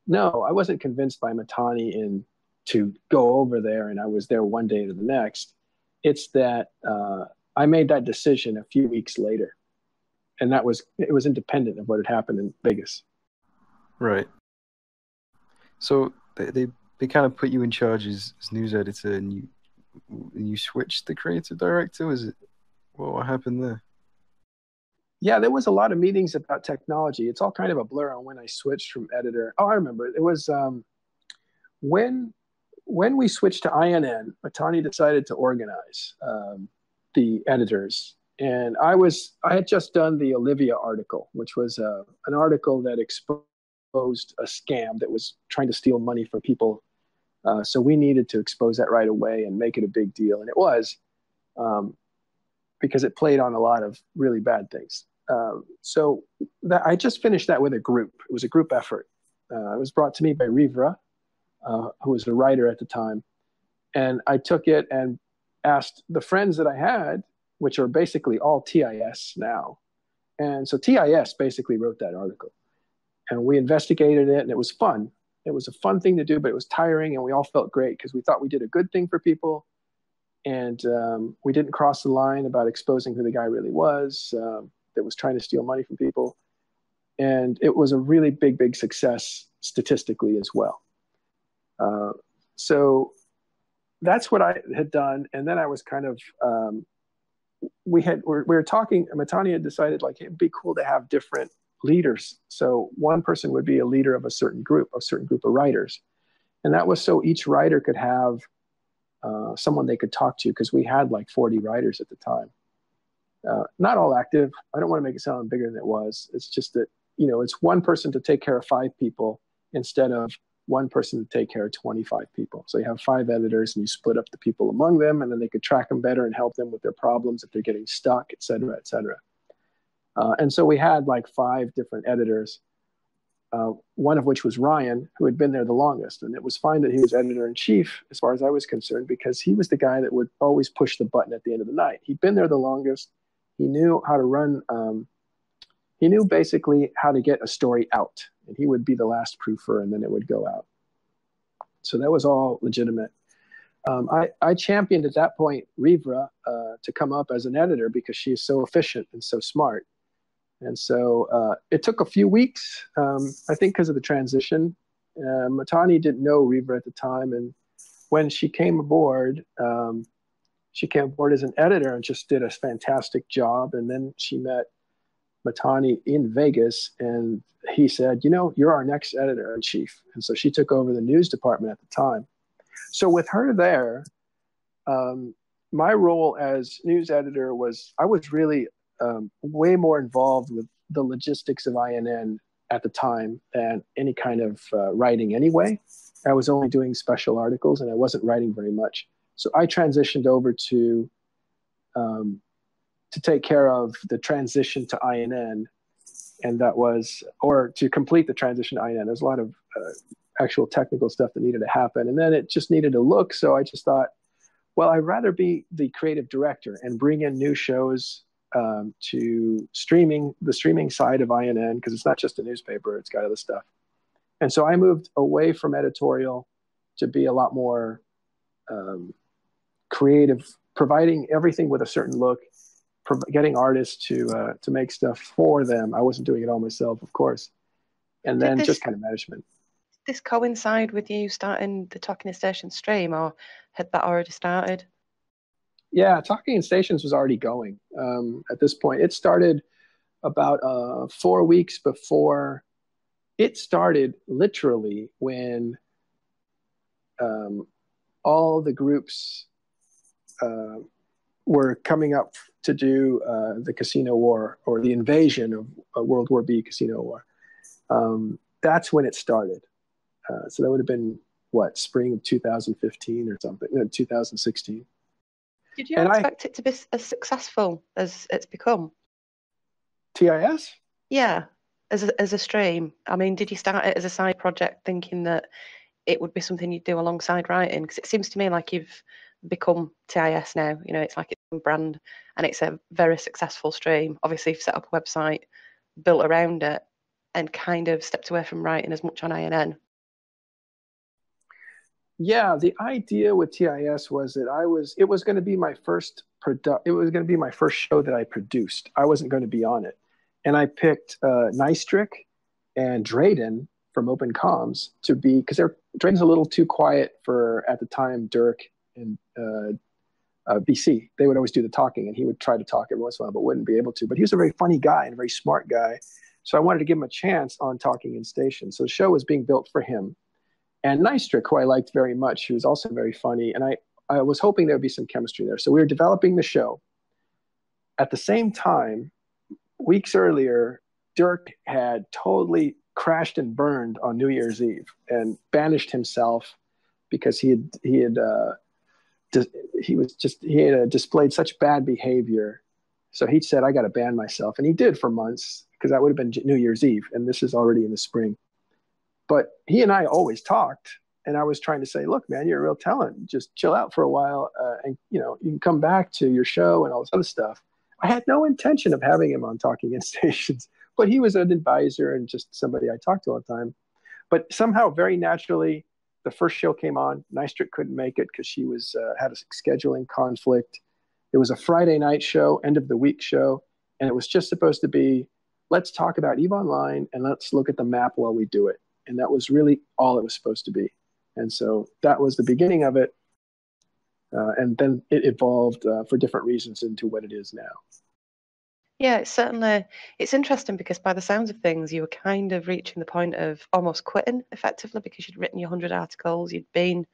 no, I wasn't convinced by Matani to go over there and I was there one day to the next. It's that I made that decision a few weeks later. And it was independent of what had happened in Vegas. Right. So they kind of put you in charge as news editor and you switched the creative director? Was it what happened there? Yeah, there was a lot of meetings about technology. It's all kind of a blur on when I switched from editor. Oh, I remember. It was when we switched to Aunenen, Matani decided to organize the editors. And I had just done the Olivia article, which was an article that exposed a scam that was trying to steal money from people. So we needed to expose that right away and make it a big deal. And it was because it played on a lot of really bad things. So I just finished that with a group. It was a group effort. It was brought to me by Rivra, who was the writer at the time. And I took it and asked the friends that I had, which are basically all TIS now. And so TIS basically wrote that article. And we investigated it, and it was fun. It was a fun thing to do, but it was tiring, and we all felt great because we thought we did a good thing for people. And we didn't cross the line about exposing who the guy really was that was trying to steal money from people. And it was a really big, big success statistically as well. So that's what I had done. And then I was kind of, we were talking, Matani had decided like, it'd be cool to have different leaders. So one person would be a leader of a certain group of writers. And that was so each writer could have someone they could talk to, because we had like 40 writers at the time. Not all active. I don't want to make it sound bigger than it was. It's just that, it's one person to take care of 5 people instead of one person to take care of 25 people. So you have 5 editors and you split up the people among them, and then they could track them better and help them with their problems if they're getting stuck, et cetera, et cetera. And so we had like 5 different editors, one of which was Ryan, who had been there the longest. And it was fine that he was editor-in-chief as far as I was concerned, because he was the guy that would always push the button at the end of the night. He'd been there the longest. He knew how to run, he knew basically how to get a story out. And he would be the last proofer, and then it would go out. So that was all legitimate. I championed at that point Rivra to come up as an editor because she is so efficient and so smart. And so it took a few weeks, I think because of the transition. Matani didn't know Rivra at the time. And when she came aboard as an editor and just did a fantastic job. And then she met Matani in Vegas, and he said, you're our next editor-in-chief. And so she took over the news department at the time. So with her there, my role as news editor was, I was really way more involved with the logistics of INN at the time than any kind of writing anyway. I was only doing special articles and I wasn't writing very much. So I transitioned over to take care of the transition to INN, and that was, or to complete the transition to INN. There's a lot of actual technical stuff that needed to happen, and then it just needed to look. So I just thought, well, I'd rather be the creative director and bring in new shows to the streaming side of INN, because it's not just a newspaper, it's got other stuff. And so I moved away from editorial to be a lot more creative, providing everything with a certain look, getting artists to make stuff for them. I wasn't doing it all myself, of course. And then just kind of management. Did this coincide with you starting the Talking in Stations stream, or had that already started? Yeah, Talking in Stations was already going at this point. It started about 4 weeks before. It started literally when all the groups were coming up to do the Casino War, or the invasion of World War B Casino War. That's when it started. So that would have been, what, spring of 2015 or something, 2016. Did you expect it to be as successful as it's become? TIS? Yeah, as a stream. I mean, did you start it as a side project thinking that it would be something you'd do alongside writing? Because it seems to me like you've become TIS now. You know, it's like its own brand, and it's a very successful stream. Obviously, you've set up a website, built around it, and kind of stepped away from writing as much on INN. Yeah, the idea with TIS was that it was going to be my first show that I produced. I wasn't going to be on it. And I picked Nystrick and Drayden from Open Comms to be, because Drayden's a little too quiet for, at the time, Dirk and BC. They would always do the talking, and he would try to talk every once in a while, but wouldn't be able to. But he was a very funny guy and a very smart guy. So I wanted to give him a chance on Talking in Station. So the show was being built for him. And Nystrick, who I liked very much, he was also very funny. And I was hoping there would be some chemistry there. So we were developing the show. At the same time, weeks earlier, Dirk had totally crashed and burned on New Year's Eve and banished himself because he had displayed such bad behavior. So he said, I got to ban myself. And he did for months, because that would have been New Year's Eve. And this is already in the spring. But he and I always talked, and I was trying to say, look, man, you're a real talent. Just chill out for a while, and you can come back to your show and all this other stuff. I had no intention of having him on Talking in Stations, but he was an advisor and just somebody I talked to all the time. But somehow, very naturally, the first show came on. Nystrick couldn't make it because she had a scheduling conflict. It was a Friday night show, end of the week show, and it was just supposed to be, let's talk about EVE Online and let's look at the map while we do it. And that was really all it was supposed to be. And so that was the beginning of it. And then it evolved for different reasons into what it is now. Yeah, it's interesting because by the sounds of things, you were kind of reaching the point of almost quitting effectively, because you'd written your 100 articles, you'd been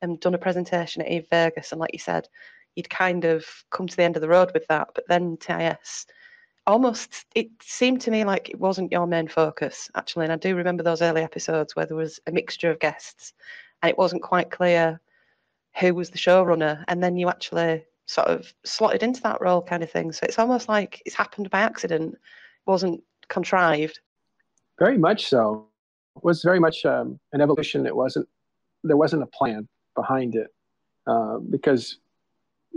and done a presentation at Eve Vegas. And like you said, you'd kind of come to the end of the road with that. But then TIS, almost, it seemed to me like it wasn't your main focus, actually. And I do remember those early episodes where there was a mixture of guests and it wasn't quite clear who was the showrunner. And then you actually sort of slotted into that role kind of thing. So it's almost like it's happened by accident. It wasn't contrived. Very much so. It was very much an evolution. There wasn't a plan behind it because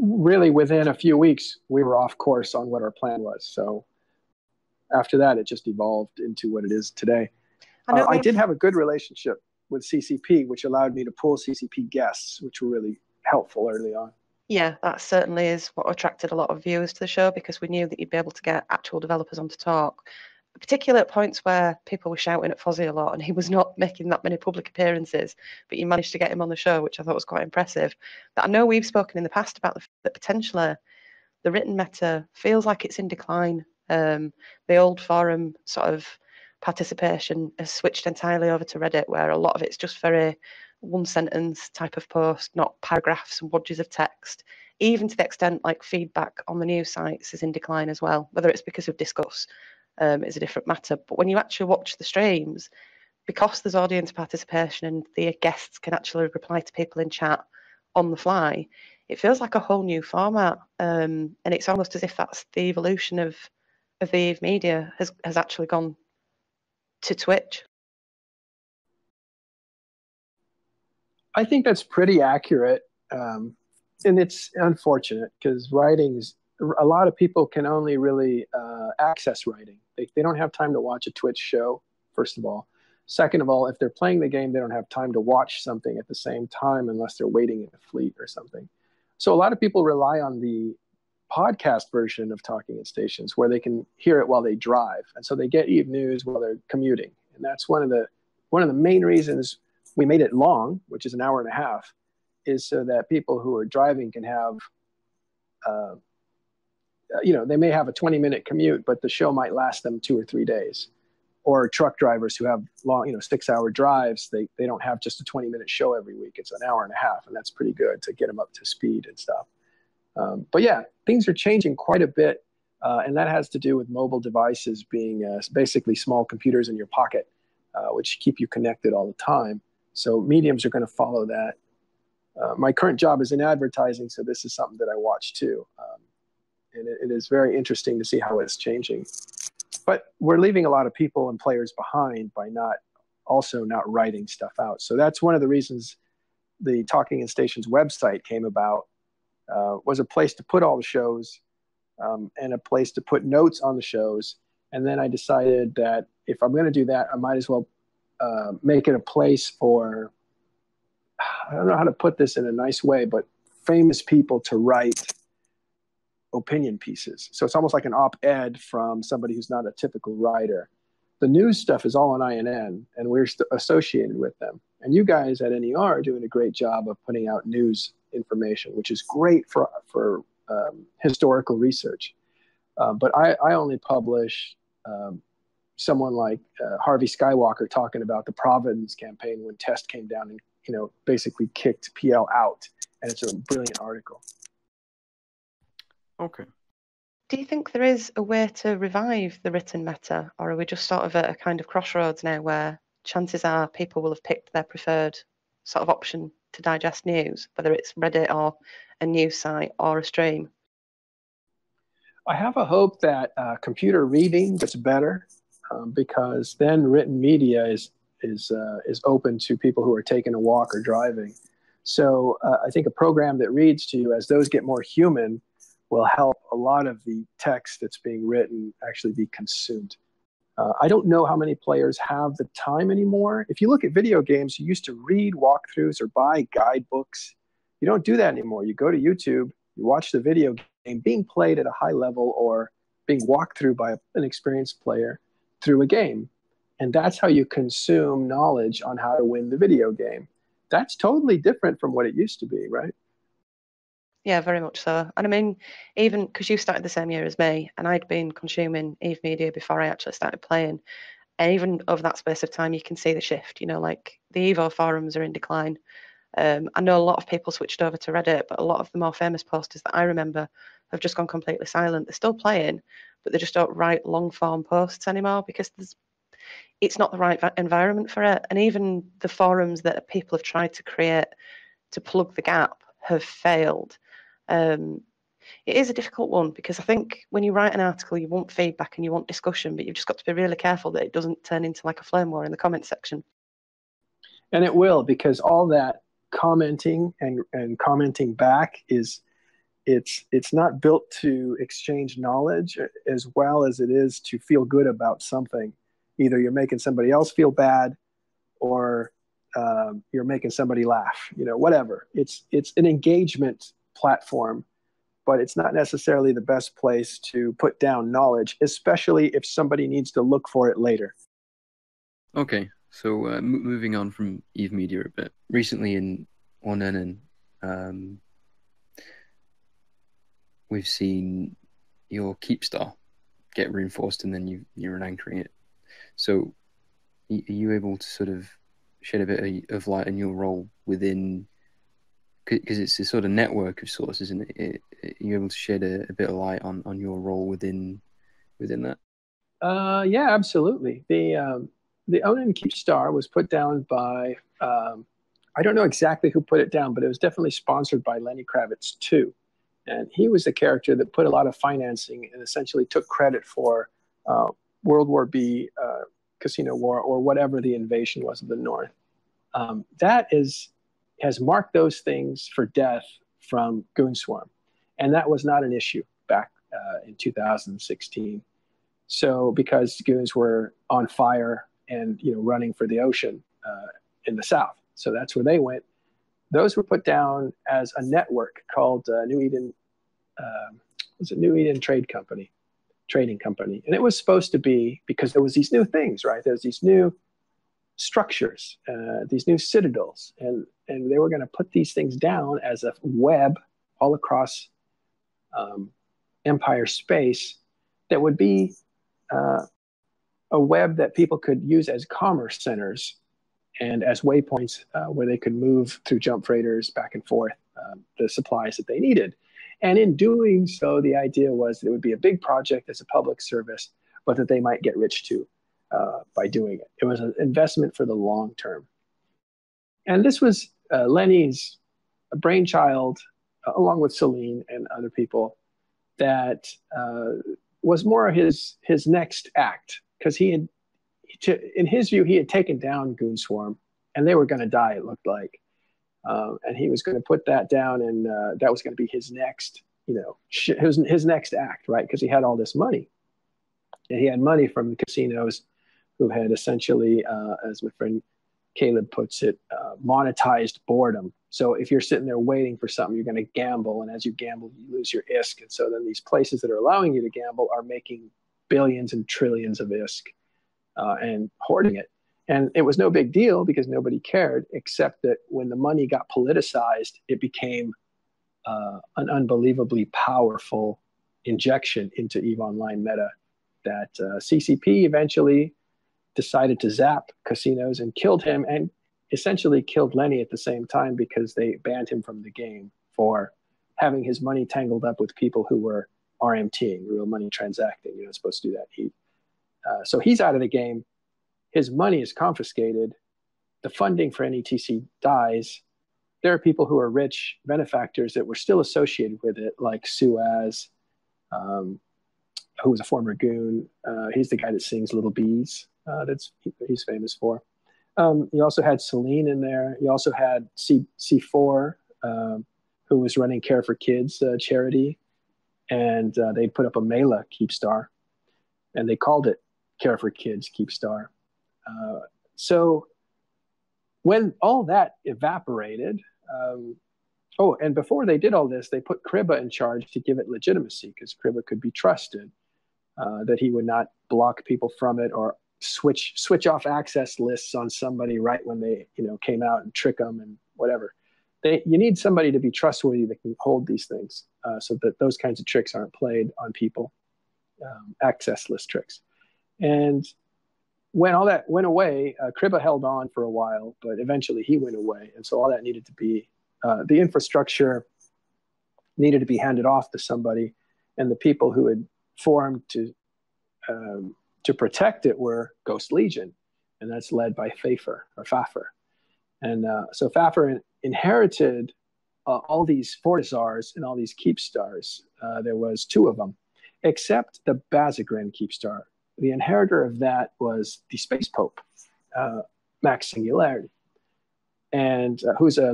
really within a few weeks we were off course on what our plan was. So after that, it just evolved into what it is today. I did have a good relationship with CCP, which allowed me to pull CCP guests, which were really helpful early on. Yeah, that certainly is what attracted a lot of viewers to the show, because we knew that you'd be able to get actual developers on to talk, particularly at points where people were shouting at Fozzie a lot and he was not making that many public appearances, but you managed to get him on the show, which I thought was quite impressive. But I know we've spoken in the past about that potentially the written meta feels like it's in decline. The old forum sort of participation has switched entirely over to Reddit, where a lot of it's just very one sentence type of post, not paragraphs and wadges of text, even to the extent like feedback on the news sites is in decline as well. Whether it's because of discuss is a different matter. But when you actually watch the streams, because there's audience participation and the guests can actually reply to people in chat on the fly, it feels like a whole new format. And it's almost as if that's the evolution of the Eve media has actually gone to Twitch. I think that's pretty accurate. And it's unfortunate because a lot of people can only really access writing. They don't have time to watch a Twitch show, first of all. Second of all, if they're playing the game, they don't have time to watch something at the same time unless they're waiting in a fleet or something. So a lot of people rely on the podcast version of Talking in Stations where they can hear it while they drive. And so they get Eve News while they're commuting. And that's one of the main reasons we made it long, which is an hour and a half, is so that people who are driving can have, they may have a 20-minute commute, but the show might last them 2 or 3 days. Or truck drivers who have long, 6-hour drives, they don't have just a 20-minute show every week. It's an hour and a half, and that's pretty good to get them up to speed and stuff. But yeah, things are changing quite a bit, and that has to do with mobile devices being basically small computers in your pocket, which keep you connected all the time. So mediums are going to follow that. My current job is in advertising, so this is something that I watch too. And it is very interesting to see how it's changing. But we're leaving a lot of people and players behind by not writing stuff out. So that's one of the reasons the Talking in Stations website came about, was a place to put all the shows and a place to put notes on the shows. And then I decided that if I'm going to do that, I might as well make it a place for, I don't know how to put this in a nice way, but famous people to write opinion pieces. So it's almost like an op-ed from somebody who's not a typical writer. The news stuff is all on Aunenen, and we're associated with them. And you guys at NER are doing a great job of putting out news information, which is great for historical research. But I only publish someone like Harvey Skywalker talking about the Providence campaign when Test came down and basically kicked PL out, and it's a brilliant article. Okay. Do you think there is a way to revive the written meta, or are we just sort of at a kind of crossroads now where chances are people will have picked their preferred sort of option to digest news, whether it's Reddit or a news site or a stream? I have a hope that computer reading gets better because then written media is open to people who are taking a walk or driving. So I think a program that reads to you, as those get more human, will help a lot of the text that's being written actually be consumed. I don't know how many players have the time anymore. If you look at video games, you used to read walkthroughs or buy guidebooks. You don't do that anymore. You go to YouTube, you watch the video game being played at a high level or being walked through by an experienced player through a game. And that's how you consume knowledge on how to win the video game. That's totally different from what it used to be, right? Yeah, very much so. And I mean, even because you started the same year as me, and I'd been consuming Eve Media before I actually started playing. And even over that space of time, you can see the shift. Like the Evo forums are in decline. I know a lot of people switched over to Reddit, but a lot of the more famous posters that I remember have just gone completely silent. They're still playing, but they just don't write long form posts anymore because it's not the right environment for it. And even the forums that people have tried to create to plug the gap have failed. It is a difficult one because I think when you write an article, you want feedback and you want discussion, but you've just got to be really careful that it doesn't turn into like a flame war in the comment section. And it will, because all that commenting and commenting back it's not built to exchange knowledge as well as it is to feel good about something. Either you're making somebody else feel bad or you're making somebody laugh, whatever. It's an engagement platform, but it's not necessarily the best place to put down knowledge, especially if somebody needs to look for it later. Okay, so moving on from Eve Media a bit. Recently in Aunenen, we've seen your Keepstar get reinforced and then you're anchoring it. So are you able to sort of shed a bit of light on your role within, because it's a sort of network of sorts, isn't it? You're able to shed a bit of light on your role within that. Yeah, absolutely. The Aunenen Keepstar was put down by I don't know exactly who put it down, but it was definitely sponsored by Lenny Kravitz too. And he was the character that put a lot of financing and essentially took credit for World War B, Casino War, or whatever the invasion was of the North. That has marked those things for death from Goonswarm. And that was not an issue back in 2016. So because goons were on fire and running for the ocean in the South, so that's where they went. Those were put down as a network called New Eden. Was it New Eden Trading Company, and it was supposed to be because there was these new things, right? There's these new structures, these new citadels, and they were going to put these things down as a web all across Empire space that would be a web that people could use as commerce centers and as waypoints where they could move through jump freighters back and forth the supplies that they needed. And in doing so, the idea was that it would be a big project as a public service, but that they might get rich too by doing it. It was an investment for the long term. And this was Lenny's brainchild, along with Celine and other people, that was more his next act, because in his view, he had taken down Goonswarm, and they were going to die, it looked like. And he was going to put that down, and that was going to be his next, his next act, right? Because he had all this money. And he had money from the casinos who had essentially, as my friend Caleb puts it, monetized boredom. So if you're sitting there waiting for something, you're going to gamble. And as you gamble, you lose your ISK. And so then these places that are allowing you to gamble are making billions and trillions of ISK and hoarding it. And it was no big deal because nobody cared, except that when the money got politicized, it became an unbelievably powerful injection into EVE Online meta that CCP eventually decided to zap casinos and killed him, and essentially killed Lenny at the same time because they banned him from the game for having his money tangled up with people who were RMTing, real money transacting. You're not supposed to do that. So he's out of the game. His money is confiscated. The funding for NETC dies. There are people who are rich benefactors that were still associated with it, like Suaz, who was a former goon. He's the guy that sings Little Bees. He's famous for. You also had Celine in there. You also had C4, who was running Care for Kids charity, and they put up a Mela Keepstar, and they called it Care for Kids Keepstar. So when all that evaporated, and before they did all this, they put Kriba in charge to give it legitimacy, because Kriba could be trusted, that he would not block people from it or switch off access lists on somebody right when they came out and trick them and whatever. You need somebody to be trustworthy that can hold these things, so that those kinds of tricks aren't played on people, access list tricks. And when all that went away, Kriba held on for a while, but eventually he went away. And so all that needed to be, the infrastructure needed to be handed off to somebody. And the people who had formed to protect it were Ghost Legion. And that's led by Faffer. And so Faffer inherited all these Fortizars and all these Keepstars. There was 2 of them, except the Bazagran Keepstar. The inheritor of that was the Space Pope, Max Singularity, and who's a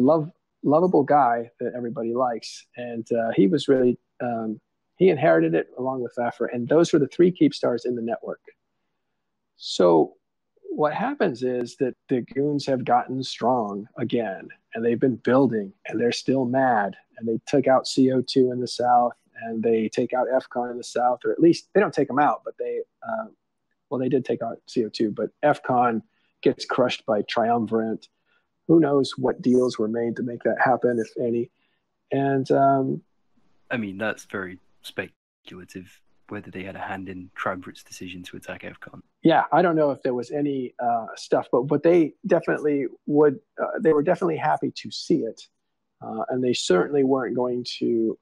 lovable guy that everybody likes. And he was really, he inherited it along with Faffer, and those were the 3 Keepstars in the network. So what happens is that the goons have gotten strong again, and they've been building, and they're still mad, and they took out CO2 in the South, and they take out FCON in the South, or at least they don't take them out, but they did take out CO2, but FCON gets crushed by Triumvirate. Who knows what deals were made to make that happen, if any. And I mean, that's very speculative. whether they had a hand in Triumvirate's decision to attack EFCON. Yeah, I don't know if there was any stuff, but they definitely would. They were definitely happy to see it, and they certainly weren't going to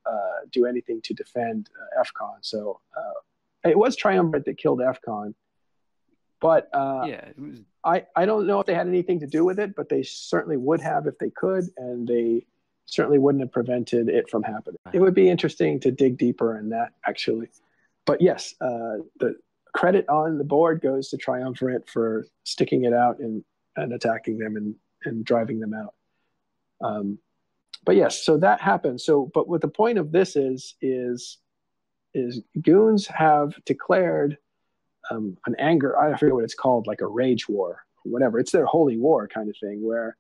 do anything to defend EFCON. So it was Triumvirate that killed EFCON, but yeah, it was. I don't know if they had anything to do with it, but they certainly would have if they could, and they certainly wouldn't have prevented it from happening. It would be interesting to dig deeper in that, actually. But yes, the credit on the board goes to Triumvirate for sticking it out and attacking them and driving them out. But yes, so that happened. So, but what the point of this is goons have declared an anger, I forget what it's called, like a rage war, or whatever. It's their holy war kind of thing, where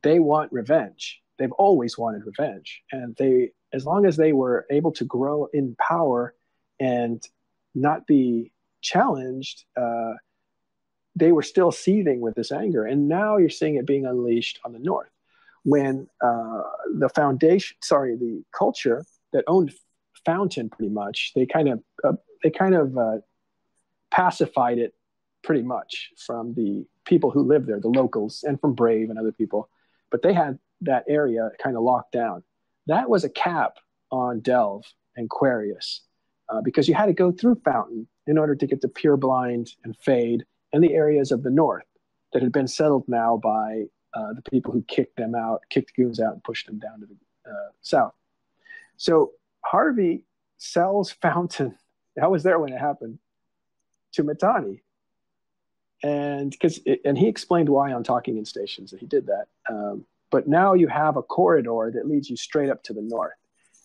they want revenge. They've always wanted revenge. And they, as long as they were able to grow in power and not be challenged, they were still seething with this anger. And now you're seeing it being unleashed on the North. When the culture that owned Fountain pretty much, they kind of pacified it pretty much from the people who lived there, the locals, and from Brave and other people. But they had that area kind of locked down. That was a cap on Delve and Quarius, because you had to go through Fountain in order to get to Pureblind and Fade and the areas of the North that had been settled now by the people who kicked goons out and pushed them down to the south. So Harvey sells Fountain. I was there when it happened, to Mittani. And he explained why on Talking in Stations that he did that. But now you have a corridor that leads you straight up to the north.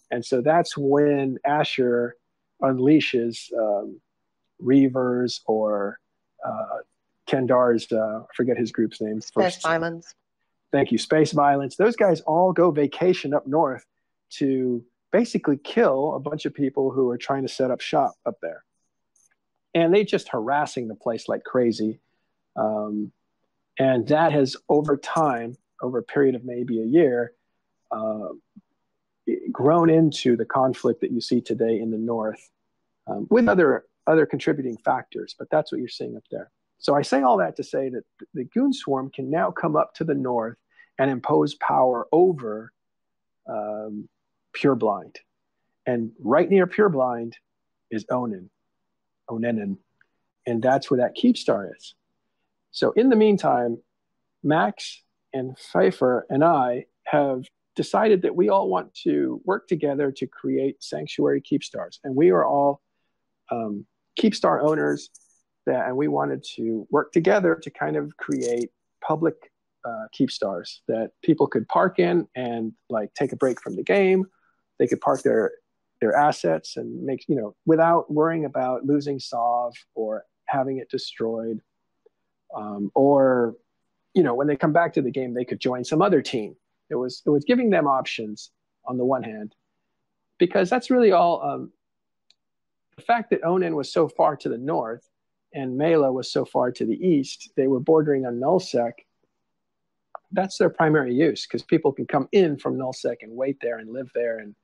And so that's when Asher unleashes Reavers or Kendar's, I forget his group's name. Space Violence. Thank you, Space Violence. Those guys all go vacation up north to basically kill a bunch of people who are trying to set up shop up there. And they just harassing the place like crazy. And that has, over time, over a period of maybe a year, grown into the conflict that you see today in the north, with other contributing factors. But that's what you're seeing up there. So I say all that to say that the Goon Swarm can now come up to the north and impose power over Pureblind. And right near Pureblind is Aunenen. And that's where that Keepstar is. So in the meantime, Max and Pfeiffer and I have decided that we all want to work together to create sanctuary Keepstars. And we are all Keepstar owners, and we wanted to work together to kind of create public Keepstars that people could park in and like take a break from the game. They could park their assets and make, without worrying about losing Sov or having it destroyed. Or, when they come back to the game, they could join some other team. It was giving them options on the one hand, because that's really all. The fact that Aunenen was so far to the north and Mallow was so far to the east, they were bordering on nullsec. That's their primary use, because people can come in from nullsec and wait there and live there and,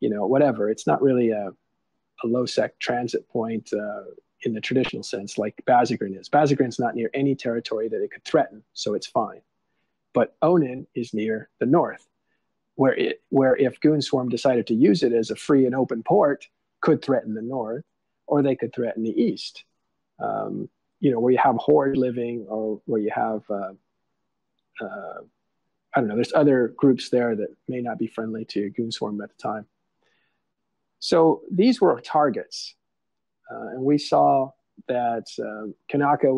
whatever. It's not really a lowsec transit point in the traditional sense like Bazagrin is. Bazagrin's not near any territory that it could threaten, so it's fine. But Aunenen is near the north, where if Goon Swarm decided to use it as a free and open port, could threaten the north, or they could threaten the east. Where you have Horde living, or where you have, I don't know, there's other groups there that may not be friendly to Goon Swarm at the time. So these were targets. And we saw that Kanaka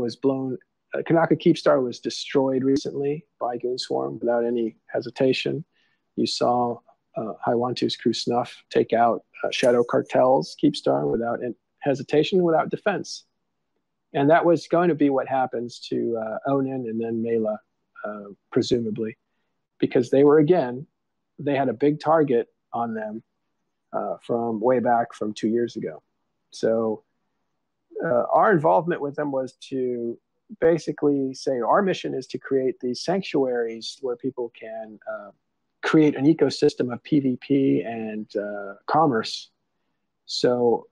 Keepstar was destroyed recently by Goon Swarm without any hesitation. You saw Wanto's crew Snuff take out Shadow Cartel's Keepstar without hesitation, without defense. And that was going to be what happens to Aunenen and then Mela, presumably, because they had a big target on them from way back from 2 years ago. So our involvement with them was to basically say our mission is to create these sanctuaries where people can create an ecosystem of PvP and commerce. So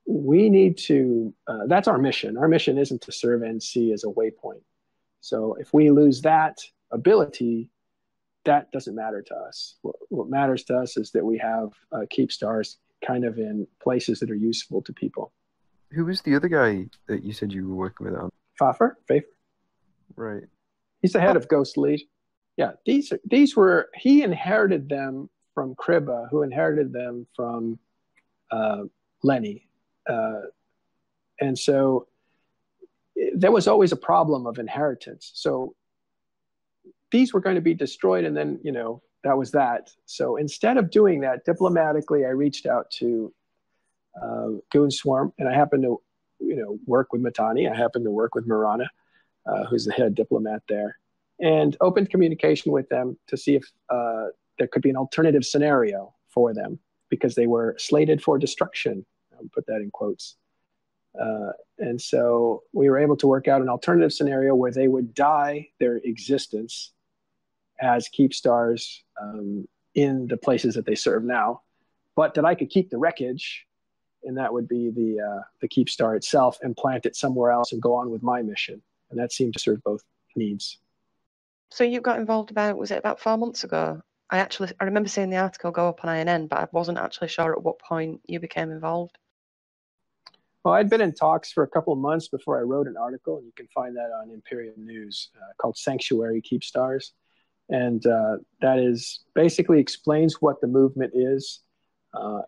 we need to, that's our mission. Our mission isn't to serve NC as a waypoint. So if we lose that ability, that doesn't matter to us. What matters to us is that we have Keepstars kind of in places that are useful to people. Who was the other guy that you said you were working with on? Fafer? Right. He's the head of Ghost Lead. Yeah, these were, he inherited them from Kriba, who inherited them from Lenny. And so there was always a problem of inheritance. So these were going to be destroyed, and then, that was that. So instead of doing that diplomatically, I reached out to Goon Swarm, and I happened to, work with Matani. I happened to work with Marana, who's the head diplomat there, and opened communication with them to see if there could be an alternative scenario for them, because they were slated for destruction. I'll put that in quotes. And so we were able to work out an alternative scenario where they would die their existence as Keepstars in the places that they serve now, but that I could keep the wreckage, and that would be the Keepstar itself, and plant it somewhere else and go on with my mission. And that seemed to serve both needs. So you got involved was it about 4 months ago? I remember seeing the article go up on Aunenen, but I wasn't actually sure at what point you became involved. Well, I'd been in talks for a couple of months before I wrote an article, and you can find that on Imperium News, called Sanctuary Keepstars. And that is basically explains what the movement is.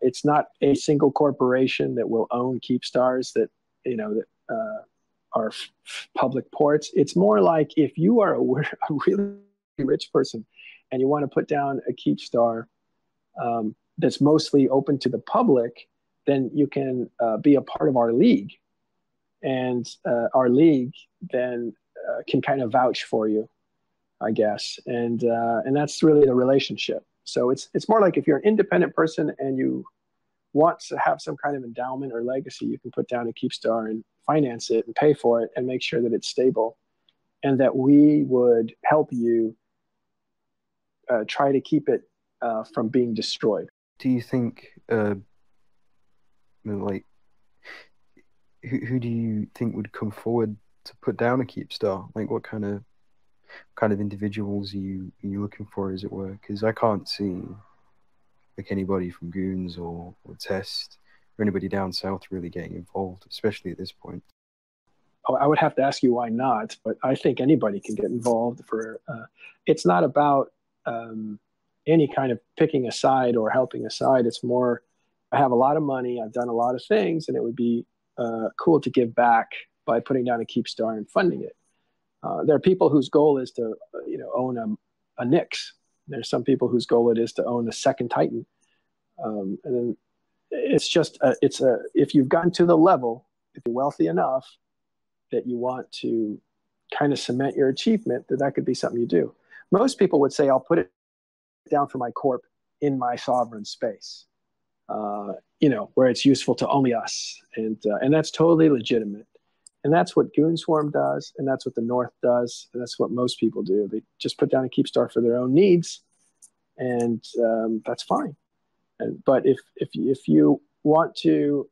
It's not a single corporation that will own Keepstars that are public ports. It's more like if you are a really rich person and you want to put down a Keepstar that's mostly open to the public, then you can be a part of our league. And our league then can kind of vouch for you, I guess. And that's really the relationship. So it's more like if you're an independent person and you want to have some kind of endowment or legacy, you can put down a Keepstar and finance it and pay for it and make sure that it's stable, and that we would help you try to keep it from being destroyed. Do you think, like, who do you think would come forward to put down a Keepstar? Like, what kind of individuals are you looking for, as it were? Because I can't see like anybody from Goons or Test or anybody down south really getting involved, especially at this point. Oh, I would have to ask you why not, but I think anybody can get involved. It's not about any kind of picking a side or helping a side. It's more, I have a lot of money, I've done a lot of things, and it would be cool to give back by putting down a Keepstar and funding it. There are people whose goal is to, own a Nyx. There's some people whose goal it is to own a second Titan. And then it's just, if you've gotten to the level, if you're wealthy enough that you want to kind of cement your achievement, that could be something you do. Most people would say, I'll put it down for my corp in my sovereign space, where it's useful to only us. And that's totally legitimate. And that's what Goon Swarm does, and that's what the North does, and that's what most people do. They just put down a Keepstar for their own needs, and that's fine. But if you want to,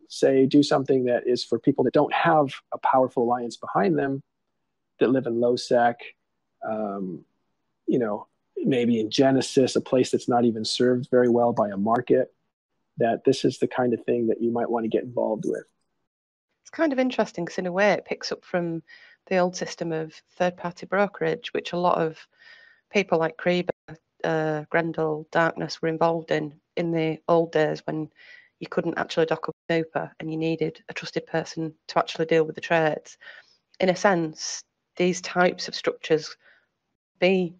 say, do something that is for people that don't have a powerful alliance behind them, that live in lowsec, maybe in Genesis, a place that's not even served very well by a market, that this is the kind of thing that you might want to get involved with. It's kind of interesting because in a way it picks up from the old system of third-party brokerage, which a lot of people like Krieber, Grendel, Darkness were involved in the old days, when you couldn't actually dock up a super and you needed a trusted person to actually deal with the trades. In a sense, these types of structures be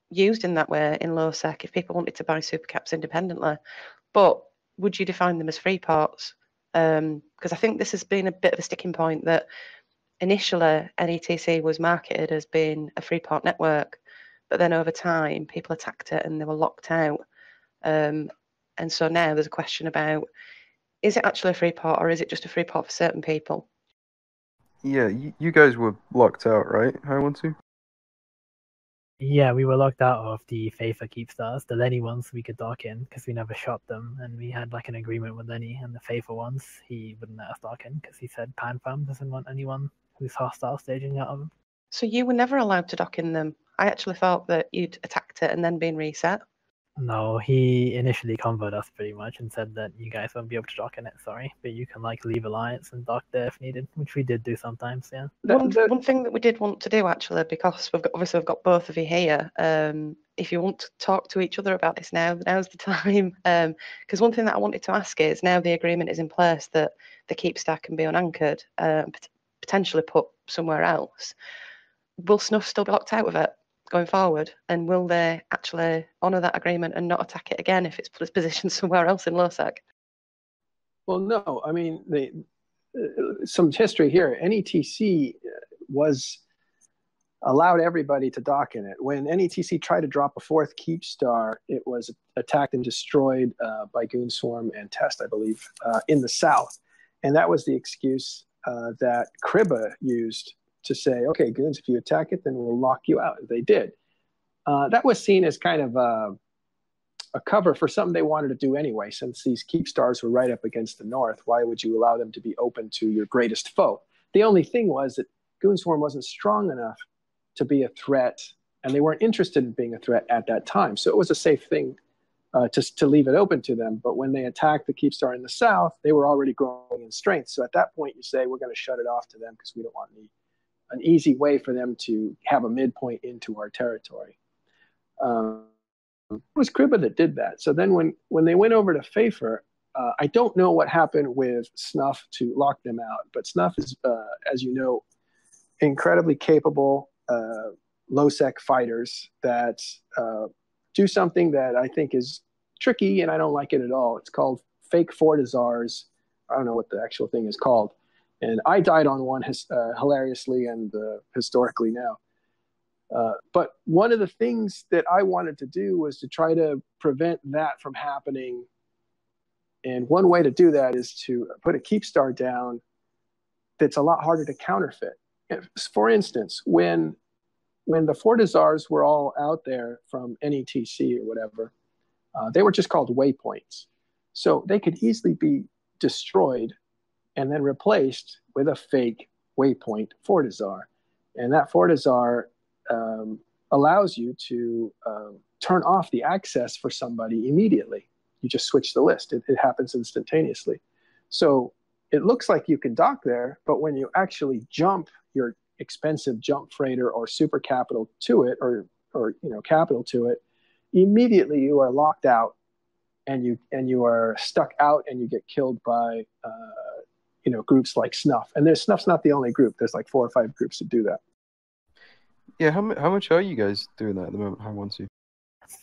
used in that way in lowsec if people wanted to buy super caps independently. But would you define them as free ports? Because I think this has been a bit of a sticking point, that initially NETC was marketed as being a free port network, but then over time people attacked it and they were locked out. And so now there's a question about, is it actually a free port, or is it just a free port for certain people? Yeah, you guys were locked out, right? I want to. Yeah, we were locked out of the Fafa Keepstars. The Lenny ones we could dock in because we never shot them, and we had like an agreement with Lenny. And the Fafa ones, he wouldn't let us dock in because he said PanFam doesn't want anyone who's hostile staging out of them. So you were never allowed to dock in them. I actually thought that you'd attacked it and then been reset. No, he initially convoed us pretty much and said that you guys won't be able to dock in it, sorry, but you can like leave Alliance and dock there if needed, which we did do sometimes, yeah. One thing that we did want to do actually, because we've got both of you here, if you want to talk to each other about this now's the time. Because one thing that I wanted to ask is, now the agreement is in place that the Keepstar can be unanchored, potentially put somewhere else, will Snuff still be locked out of it going forward, and will they actually honour that agreement and not attack it again if it's positioned somewhere else in lowsec? Well, no. I mean, some history here. NETC was allowed everybody to dock in it. When NETC tried to drop a fourth Keepstar, it was attacked and destroyed by Goon Swarm and Test, I believe, in the south. And that was the excuse that Kriba used to say, okay, Goons, if you attack it, then we'll lock you out. They did. That was seen as kind of a cover for something they wanted to do anyway. Since these Keepstars were right up against the north, why would you allow them to be open to your greatest foe? The only thing was that Goon Swarm wasn't strong enough to be a threat, and they weren't interested in being a threat at that time. So it was a safe thing to leave it open to them. But when they attacked the Keepstar in the south, they were already growing in strength. So at that point, you say, we're going to shut it off to them because we don't want an easy way for them to have a midpoint into our territory. It was Kriba that did that. So then when they went over to Fafer, I don't know what happened with Snuff to lock them out, but Snuff is, as you know, incredibly capable lowsec fighters that do something that I think is tricky, and I don't like it at all. It's called fake Fortizars. I don't know what the actual thing is called. And I died on one hilariously and historically now. But one of the things that I wanted to do was to try to prevent that from happening. And one way to do that is to put a Keepstar down that's a lot harder to counterfeit. For instance, when the Fortizars were all out there from NETC or whatever, they were just called waypoints. So they could easily be destroyed and then replaced with a fake waypoint Fortizar. And that Fortizar allows you to turn off the access for somebody immediately. You just switch the list. It happens instantaneously. So it looks like you can dock there, but when you actually jump your expensive jump freighter or super capital to it, or capital to it, immediately you are locked out, and you are stuck out, and you get killed by groups like Snuff. And Snuff's not the only group. There's like 4 or 5 groups that do that. Yeah, how much are you guys doing that at the moment? How want to?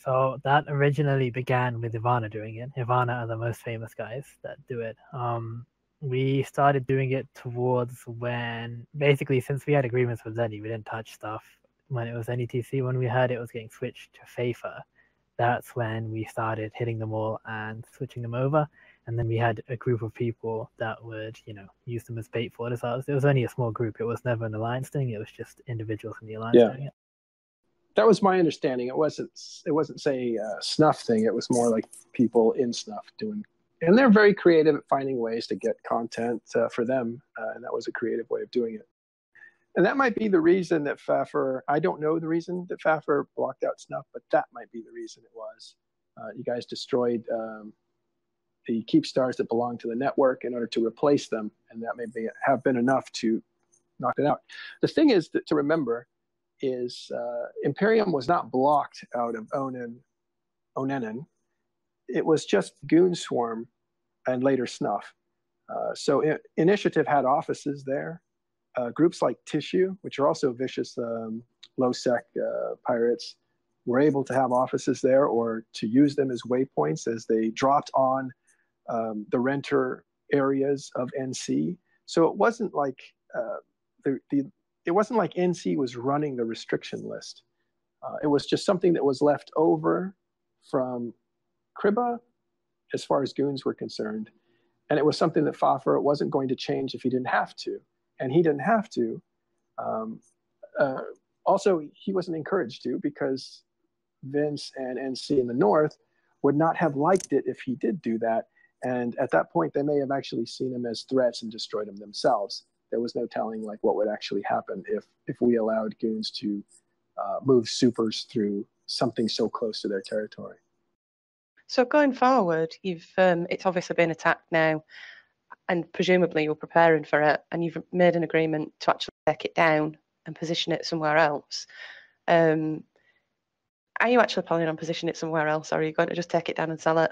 So that originally began with Ivana doing it. Ivana are the most famous guys that do it. We started doing it towards when, basically, since we had agreements with Lenny, we didn't touch stuff. When it was NETC, when we heard it was getting switched to Fafa, that's when we started hitting them all and switching them over. And then we had a group of people that would, use them as bait for us. It was only a small group. It was never an alliance thing. It was just individuals in the alliance doing it. That was my understanding. It wasn't say a Snuff thing. It was more like people in Snuff doing. And they're very creative at finding ways to get content for them. And that was a creative way of doing it. And that might be the reason that Faffer, I don't know the reason that Faffer blocked out Snuff, but that might be the reason it was. You guys destroyed the Keepstars that belong to the network in order to replace them. And that may have been enough to knock it out. The thing is that to remember is Imperium was not blocked out of Aunenen. It was just Goon Swarm and later Snuff. So Initiative had offices there. Groups like Tissue, which are also vicious low-sec pirates, were able to have offices there or to use them as waypoints as they dropped on the renter areas of NC. So it wasn't like it wasn't like NC was running the restriction list. It was just something that was left over from Kriba as far as goons were concerned. And it was something that Faffer wasn't going to change if he didn't have to. And he didn't have to Also, he wasn't encouraged to, because Vince and NC in the North would not have liked it if he did do that. And at that point, they may have actually seen him as threats and destroyed him themselves. There was no telling like what would actually happen if we allowed goons to move supers through something so close to their territory. So going forward, it's obviously been attacked now, and presumably you're preparing for it, and you've made an agreement to actually take it down and position it somewhere else. Are you actually planning on positioning it somewhere else, or are you going to just take it down and sell it?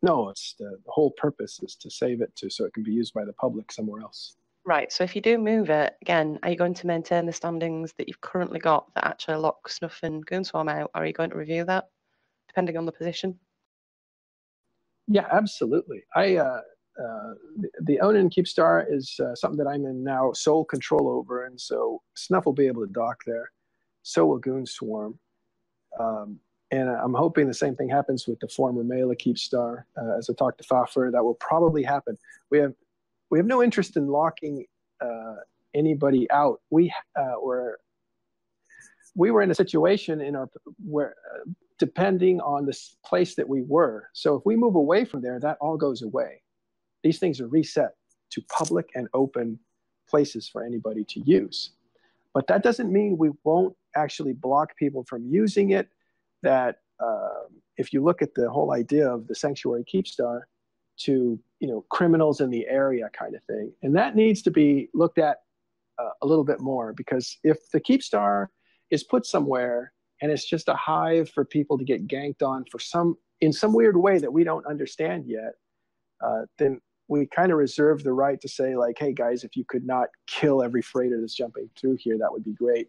No, it's the whole purpose is to save it so it can be used by the public somewhere else. Right, so if you do move it, again, are you going to maintain the standings that you've currently got that actually lock Snuff and Goonswarm out, or are you going to review that, depending on the position? Yeah, absolutely. The Aunenen Keepstar is something that I'm in now sole control over, and so Snuff will be able to dock there. So will Goonswarm. And I'm hoping the same thing happens with the former Mallow Keepstar. As I talked to Faffer, that will probably happen. We have no interest in locking anybody out. We were in a situation where depending on the place that we were. So if we move away from there, that all goes away. These things are reset to public and open places for anybody to use. But that doesn't mean we won't actually block people from using it. That if you look at the whole idea of the Sanctuary Keepstar to, criminals in the area kind of thing, and that needs to be looked at a little bit more, because if the Keepstar is put somewhere and it's just a hive for people to get ganked on in some weird way that we don't understand yet, then we kind of reserve the right to say, like, hey guys, if you could not kill every freighter that's jumping through here, that would be great.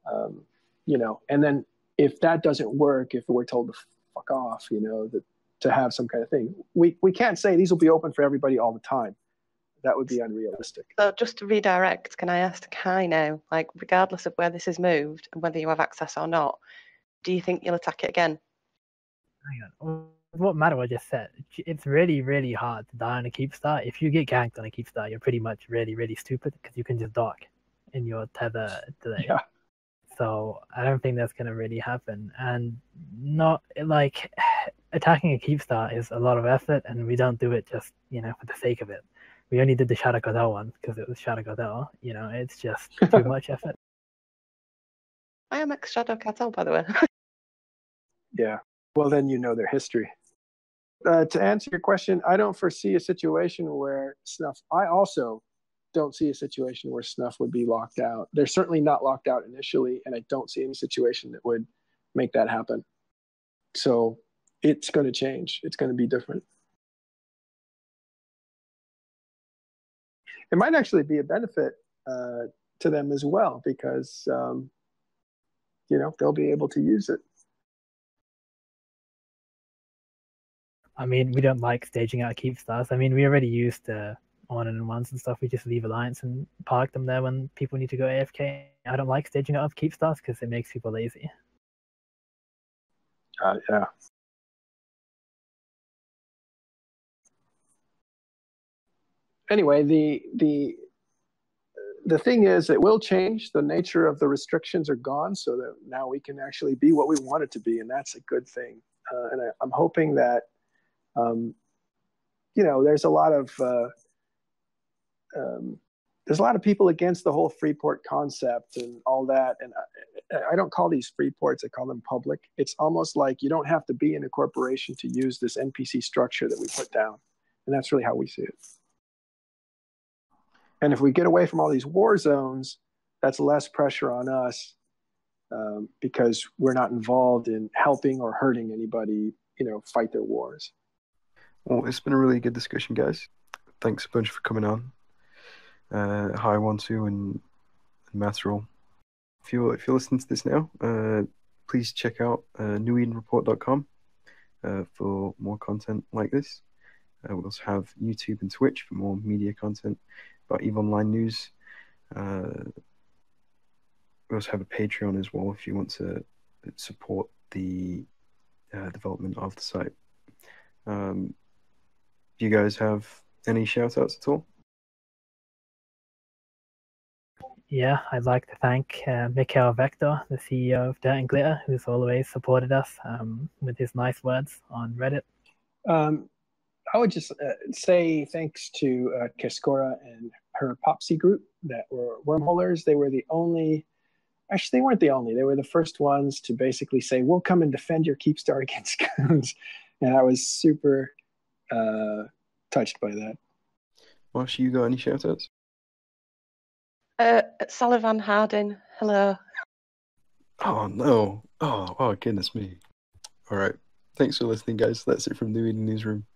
And then if that doesn't work, if we're told to fuck off, to have some kind of thing, we can't say these will be open for everybody all the time. That would be unrealistic. So just to redirect, can I ask Kai now, like, regardless of where this is moved and whether you have access or not, do you think you'll attack it again? Hang on. What Matterall just said, it's really, really hard to die on a Keepstar. If you get ganked on a Keepstar, you're pretty much really, really stupid, because you can just dock in your tether delay. Yeah. So I don't think that's going to really happen. And not like attacking a Keepstar is a lot of effort, and we don't do it just, for the sake of it. We only did the Shadow Cartel one because it was Shadow Cartel. It's just too much effort. I am ex-Shadow Cartel, by the way. Yeah. Well, then their history. To answer your question, I don't foresee a situation where Snuff... I also don't see a situation where Snuff would be locked out. They're certainly not locked out initially, and I don't see any situation that would make that happen. So it's going to change. It's going to be different. It might actually be a benefit to them as well, because they'll be able to use it. I mean, we don't like staging out Keepstars. I mean, we already used the Aunenen ones and stuff. We just leave Alliance and park them there when people need to go AFK. I don't like staging out of Keepstars because it makes people lazy. Yeah. Anyway, the thing is, it will change. The nature of the restrictions are gone, so that now we can actually be what we want it to be, and that's a good thing. And I'm hoping that, there's a lot of people against the whole Freeport concept and all that. And I don't call these Freeports, I call them public. It's almost like you don't have to be in a corporation to use this NPC structure that we put down. And that's really how we see it. And if we get away from all these war zones, that's less pressure on us, because we're not involved in helping or hurting anybody, fight their wars. Well, it's been a really good discussion, guys. Thanks a bunch for coming on. Hi, Wanto and Matterall. If you're listening to this now, please check out newedenreport.com for more content like this. We also have YouTube and Twitch for more media content about EVE Online news. We also have a Patreon as well if you want to support the development of the site. Do you guys have any shout outs at all? yeah, I'd like to thank Mikhail Vector, the CEO of Dirt and Glitter, who's always supported us with his nice words on Reddit. I would just say thanks to Kiskora and her Popsy group that were wormholers. They were the only, actually, they weren't the only. They were the first ones to basically say, we'll come and defend your Keepstar against goons. And I was super touched by that. Marsha, you got any shout-outs? Sullivan Harding, hello. Oh, no. Oh, goodness me. All right. Thanks for listening, guys. That's it from the Eden Newsroom.